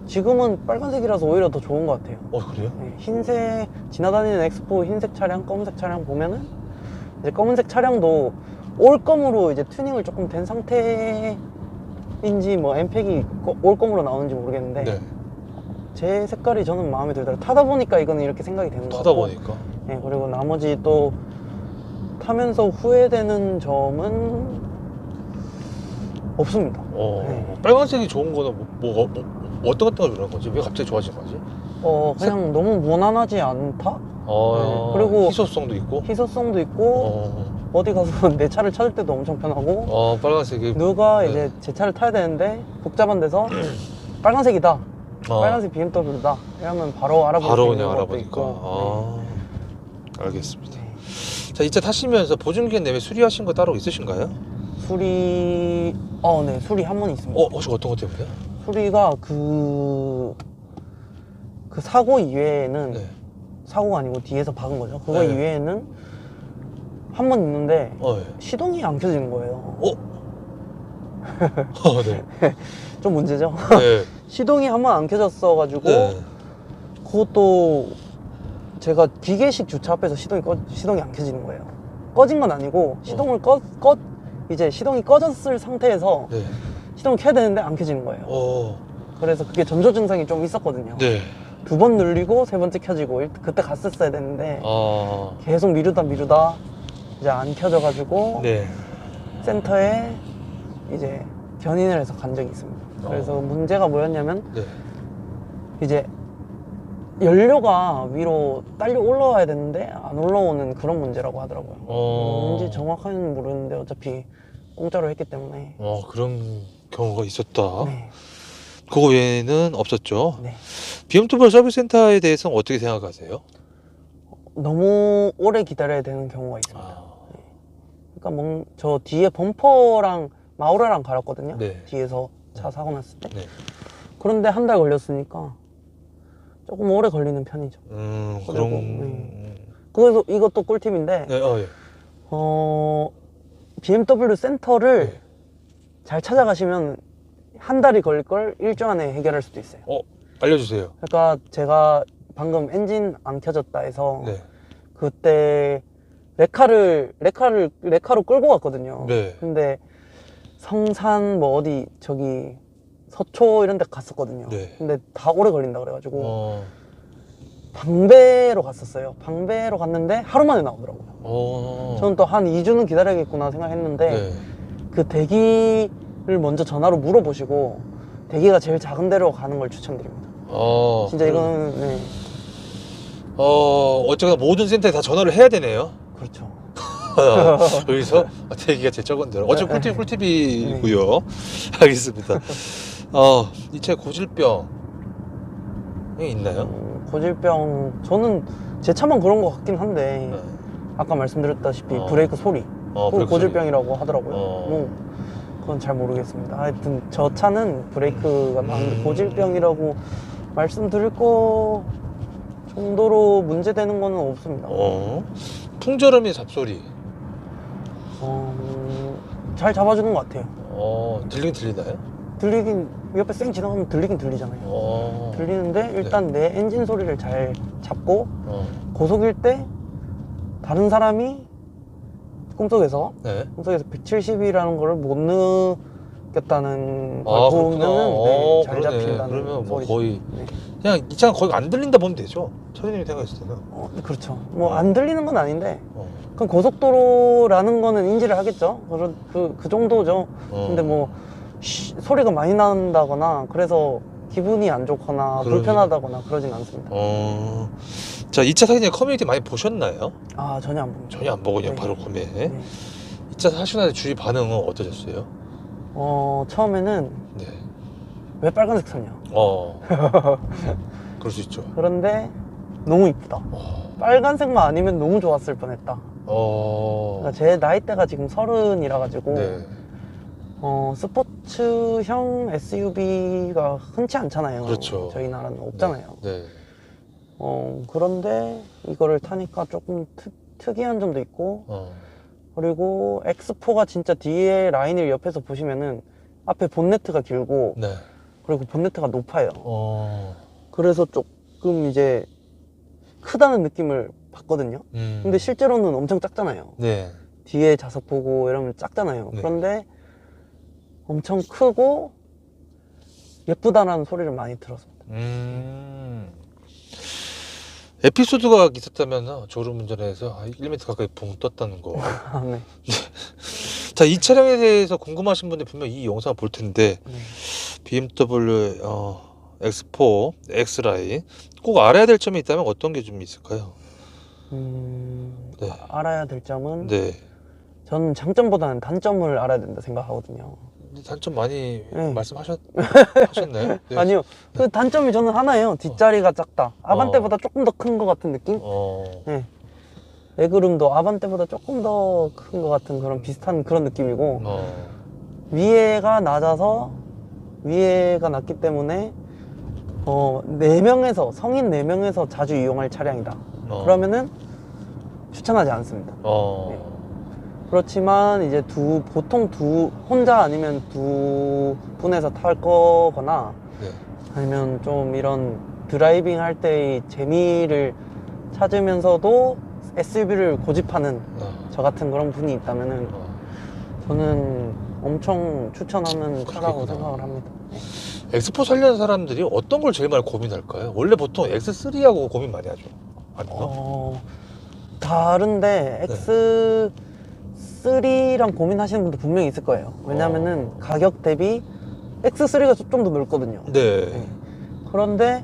지금은 빨간색이라서 오히려 더 좋은 것 같아요. 그래요? 흰색 지나다니는 엑스포 흰색 차량, 검은색 차량 보면은 이제 검은색 차량도 올검으로 이제 튜닝을 조금 된 상태로 색인지 뭐 엠팩이 올검으로 나오는지 모르겠는데 네. 제 색깔이 저는 마음에 들더라고요. 타다 보니까 이거는 이렇게 생각이 되는 거 타다 같고. 보니까. 네, 그리고 나머지 또 타면서 후회되는 점은 없습니다. 네. 빨간색이 좋은 거는 어떤 걸 그런 거지? 왜 갑자기 좋아진 거지? 그냥 너무 무난하지 않다? 네, 그리고 희소성도 있고. 희소성도 있고 어디 가서 내 차를 찾을 때도 엄청 편하고 빨간색이. 누가 네. 이제 제 차를 타야 되는데 복잡한 데서 빨간색이다, 빨간색 BMW다 이러면 바로 알아볼 수 바로 있는 그냥 것도 알아보니까. 있고. 알겠습니다. 네. 자, 이 차 타시면서 보증기간 내에 수리하신 거 따로 있으신가요? 수리 네, 수리 한 번 있습니다. 혹시 어떤 것 때문에? 수리가 그 사고 이외에는 네. 사고가 아니고 뒤에서 박은 거죠. 그거 네. 이외에는 한 번 있는데 네. 시동이 안 켜지는 거예요. 네. 좀 문제죠. 네. 시동이 한 번 안 켜졌어 가지고 네. 그것도 제가 기계식 주차 앞에서 시동이 안 켜지는 거예요. 꺼진 건 아니고 시동을 이제 시동이 꺼졌을 상태에서 네. 시동을 켜야 되는데 안 켜지는 거예요. 그래서 그게 전조 증상이 좀 있었거든요. 네. 2번 눌리고 3번째 켜지고 그때 갔었어야 됐는데 계속 미루다 이제 안 켜져가지고 네. 센터에 이제 견인을 해서 간 적이 있습니다. 그래서 문제가 뭐였냐면 네. 이제 연료가 위로 딸려 올라와야 되는데 안 올라오는 그런 문제라고 하더라고요. 뭔지 정확하게는 모르는데 어차피 공짜로 했기 때문에. 그런 경우가 있었다. 네. 그거 외에는 없었죠. 네. BMW 서비스 센터에 대해서는 어떻게 생각하세요? 너무 오래 기다려야 되는 경우가 있습니다. 그러니까 저 뒤에 범퍼랑 마우라랑 갈았거든요. 네. 뒤에서 차 사고 났을 때. 네. 그런데 한 달 걸렸으니까 조금 오래 걸리는 편이죠. 그런. 그래서 이것도 꿀팁인데 네. 예. BMW 센터를 네. 잘 찾아가시면 한 달이 걸릴 걸 일주 안에 해결할 수도 있어요. 알려주세요. 그러니까 제가 방금 엔진 안 켜졌다 해서 네. 그때 레카로 끌고 갔거든요. 네. 근데 성산 뭐 어디 저기 서초 이런 데 갔었거든요. 네. 근데 다 오래 걸린다 그래가지고 방배로 갔었어요. 방배로 갔는데 하루 만에 나오더라고요. 저는 또 한 2주는 기다려야겠구나 생각했는데 네. 그 대기를 먼저 전화로 물어보시고 대기가 제일 작은 데로 가는 걸 추천드립니다. 진짜 이거는 네. 어쨌거나 모든 센터에 다 전화를 해야 되네요. 그렇죠. 여기서 대기가 제일 적은 데로. 어쨌든 꿀팁이고요. 알겠습니다. 이 차 고질병이 있나요? 고질병 저는 제 차만 그런 것 같긴 한데 아까 말씀드렸다시피 브레이크 소리 그거 고질병이라고 하더라고요. 그건 잘 모르겠습니다. 하여튼 저 차는 브레이크가 나는데 고질병이라고 말씀드릴 거 정도로 문제되는 거는 없습니다. 풍절음이 잡소리 잘 잡아주는 것 같아요. 들리나요? 들리긴 옆에 쌩 지나가면 들리잖아요. 들리는데 일단 내 엔진 소리를 잘 잡고 고속일 때 다른 사람이 꿈속에서 170이라는 걸 못 느꼈다는 걸 보면은 잘 잡힌다는 그러면 뭐 소리죠. 거의 네. 그냥 이 차가 거의 안 들린다 보면 되죠. 차장님이 생각했을 때는. 그렇죠. 뭐 안 들리는 건 아닌데 그럼 고속도로라는 거는 인지를 하겠죠. 그 정도죠. 근데 뭐 소리가 많이 난다거나 그래서 기분이 안 좋거나 불편하다거나 그러진 않습니다. 자, 이 차 사장님 커뮤니티 많이 보셨나요? 전혀 안 봅니다. 전혀 안 보거든요. 네. 바로 구매. 네. 이 차 사시고 나서 주위 반응은 어떠셨어요? 처음에는 네. 왜 빨간색 샀냐. 그럴 수 있죠. 그런데 너무 이쁘다. 빨간색만 아니면 너무 좋았을 뻔했다. 그러니까 제 나이대가 지금 30이라 가지고 네. 스포츠형 SUV가 흔치 않잖아요. 그렇죠. 저희 나라는 없잖아요. 네. 그런데 이거를 타니까 조금 특이한 점도 있고 그리고 X4가 진짜 뒤에 라인을 옆에서 보시면은 앞에 본네트가 길고 네. 그리고 본네트가 높아요. 그래서 조금 이제 크다는 느낌을 받거든요. 근데 실제로는 엄청 작잖아요. 네. 뒤에 좌석 보고 이러면 작잖아요. 네. 그런데 엄청 크고 예쁘다라는 소리를 많이 들었습니다. 에피소드가 있었다면 졸음운전에서 1m 가까이 붕 떴다는 거. 아, 네. 자, 이 차량에 대해서 궁금하신 분들 분명 이 영상을 볼 텐데 네. BMW X4, X라인 꼭 알아야 될 점이 있다면 어떤 게 좀 있을까요? 네. 알아야 될 점은 네. 저는 장점보다는 단점을 알아야 된다 생각하거든요. 단점 많이 네. 하셨나요? 네. 아니요. 그 단점이 저는 하나예요. 뒷자리가 작다. 아반떼보다 조금 더 큰 것 같은 느낌? 네. 레그룸도 아반떼보다 조금 더 큰 것 같은 그런 비슷한 그런 느낌이고 위에가 낮아서 위에가 낮기 때문에 4명에서 성인 4명에서 자주 이용할 차량이다. 그러면은 추천하지 않습니다. 네. 그렇지만 이제 보통 혼자 아니면 두 분에서 탈 거거나 네. 아니면 좀 이런 드라이빙 할 때의 재미를 찾으면서도 SUV를 고집하는 저 같은 그런 분이 있다면은 저는 엄청 추천하는 차라고 생각을 합니다. X4 살려는 사람들이 어떤 걸 제일 많이 고민할까요? 원래 보통 X3하고 고민 많이 하죠. 아닌가? 다른데 X3랑 고민하시는 분도 분명히 있을 거예요. 왜냐면은 가격 대비 X3가 좀 더 넓거든요. 네. 네. 그런데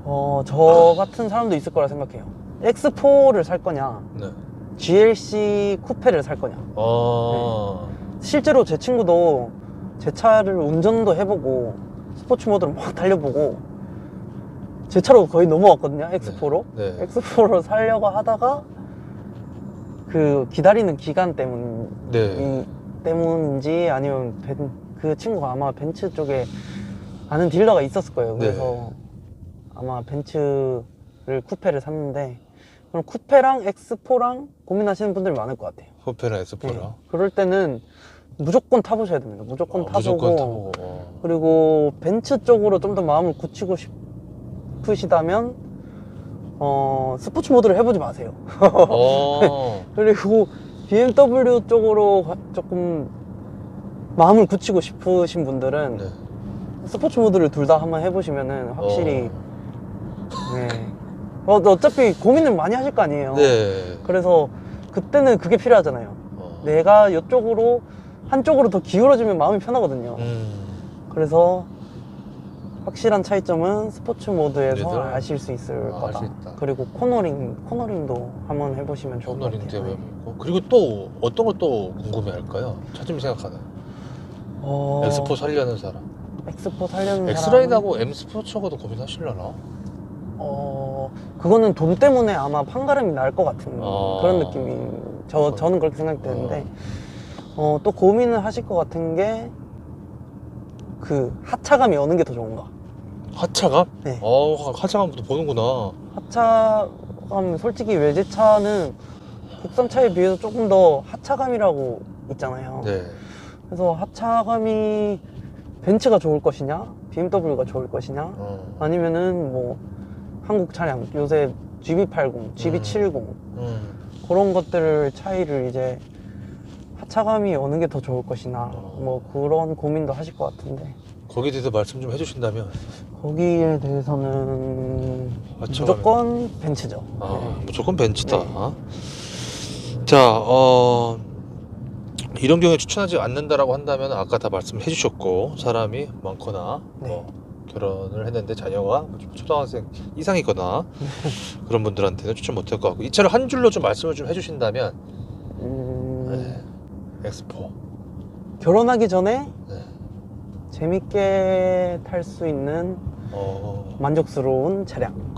저 같은 사람도 있을 거라 생각해요. X4를 살 거냐, 네. GLC 쿠페를 살 거냐. 네. 실제로 제 친구도 제 차를 운전도 해보고 스포츠 모드로 막 달려보고 제 차로 거의 넘어왔거든요. X4로. 네. 네. X4로 살려고 하다가 그 기다리는 기간 때문인지 아니면 그 친구가 아마 벤츠 쪽에 아는 딜러가 있었을 거예요. 그래서 네. 아마 벤츠를 쿠페를 샀는데 그럼 쿠페랑 X4랑 고민하시는 분들이 많을 것 같아요. 쿠페랑 X4랑. 네. 그럴 때는 무조건 타보셔야 됩니다. 무조건 타보고. 그리고 벤츠 쪽으로 좀 더 마음을 굳히고 싶으시다면 스포츠 모드를 해보지 마세요. 그리고 BMW 쪽으로 조금 마음을 굳히고 싶으신 분들은 네. 스포츠 모드를 둘 다 한번 해보시면은 확실히 네. 어차피 고민을 많이 하실 거 아니에요. 네. 그래서 그때는 그게 필요하잖아요. 내가 이쪽으로 한쪽으로 더 기울어지면 마음이 편하거든요. 그래서 확실한 차이점은 스포츠 모드에서 아실 수 있을 거다. 그리고 코너링도 한번 해보시면 좋을 것 같아요. 네. 그리고 또 어떤 걸 또 궁금해할까요? 차츰 생각하는. X4 살려는 사람. X4 살려는 사람. X라인하고 M 스포츠하고도 고민하시려나? 그거는 돈 때문에 아마 판가름이 날 것 같은 그런 느낌이 저는 그렇게 생각되는데 또 고민을 하실 것 같은 게 그 하차감이 어느 게 더 좋은가? 하차감? 네. 하차감부터 보는구나. 하차감 솔직히 외제차는 국산차에 비해서 조금 더 하차감이라고 있잖아요. 네. 그래서 하차감이 벤츠가 좋을 것이냐 BMW가 좋을 것이냐 아니면은 뭐 한국 차량 요새 GB80, GB70 그런 것들을 차이를 이제 하차감이 어느 게 더 좋을 것이나 뭐 그런 고민도 하실 것 같은데 거기에 대해서 말씀 좀 해주신다면. 거기에 대해서는 무조건 벤츠죠. 네. 무조건 벤츠다. 네. 자, 이런 경우에 추천하지 않는다라고 한다면 아까 다 말씀해 주셨고 사람이 많거나 네. 결혼을 했는데 자녀가 초등학생 이상이거나 그런 분들한테는 추천 못할 것 같고 이 차를 한 줄로 좀 말씀을 좀 해주신다면 X4 결혼하기 전에 네. 재밌게 탈 수 있는 만족스러운 차량.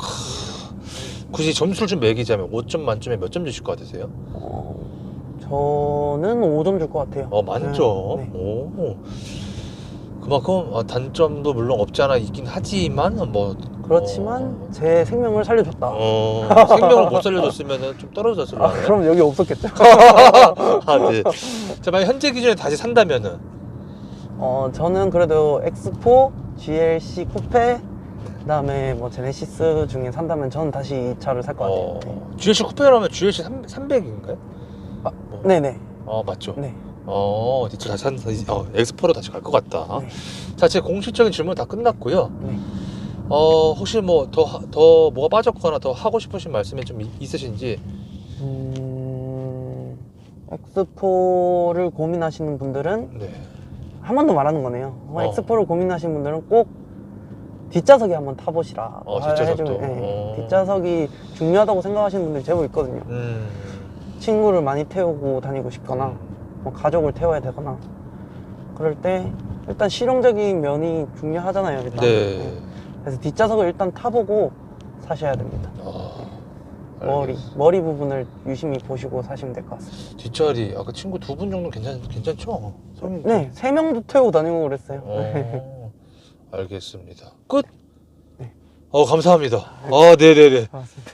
굳이 점수를 좀 매기자면 5점 만점에 몇 점 주실 것 같으세요? 저는 5점 줄 것 같아요. 만점? 네. 오. 그만큼 단점도 물론 없지 않아 있긴 하지만 뭐 그렇지만 제 생명을 살려줬다. 생명을 못 살려줬으면 좀 떨어졌을라나. 그럼 여기 없었겠죠. 네. 자, 만약 현재 기준에 다시 산다면은 저는 그래도 X4, GLC 쿠페, 그다음에 뭐 제네시스 중에 산다면 저는 다시 이 차를 살 것 같아요. 네. GLC 쿠페라면 GLC 300인가요? 네네. 맞죠. 네. 뒷차 다시 엑스포로 다시 갈 것 같다. 네. 자, 제 공식적인 질문 다 끝났고요. 네. 혹시 뭐 더 뭐가 빠졌거나 더 하고 싶으신 말씀이 좀 있으신지? 엑스포를 고민하시는 분들은 네. 한 번 더 말하는 거네요. 엑스포를 고민하시는 분들은 꼭 뒷좌석에 한번 타보시라. 뒷좌석도. 네. 뒷좌석이 중요하다고 생각하시는 분들이 제법 있거든요. 친구를 많이 태우고 다니고 싶거나 뭐 가족을 태워야 되거나 그럴 때 일단 실용적인 면이 중요하잖아요. 일단. 네. 네. 그래서 뒷좌석을 일단 타보고 사셔야 됩니다. 머리 부분을 유심히 보시고 사시면 될 것 같습니다. 뒷자리 아까 친구 2분 정도 괜찮죠? 네, 3명도 태우고 다니고 그랬어요. 알겠습니다. 끝? 네. 감사합니다. 네네네. 고맙습니다.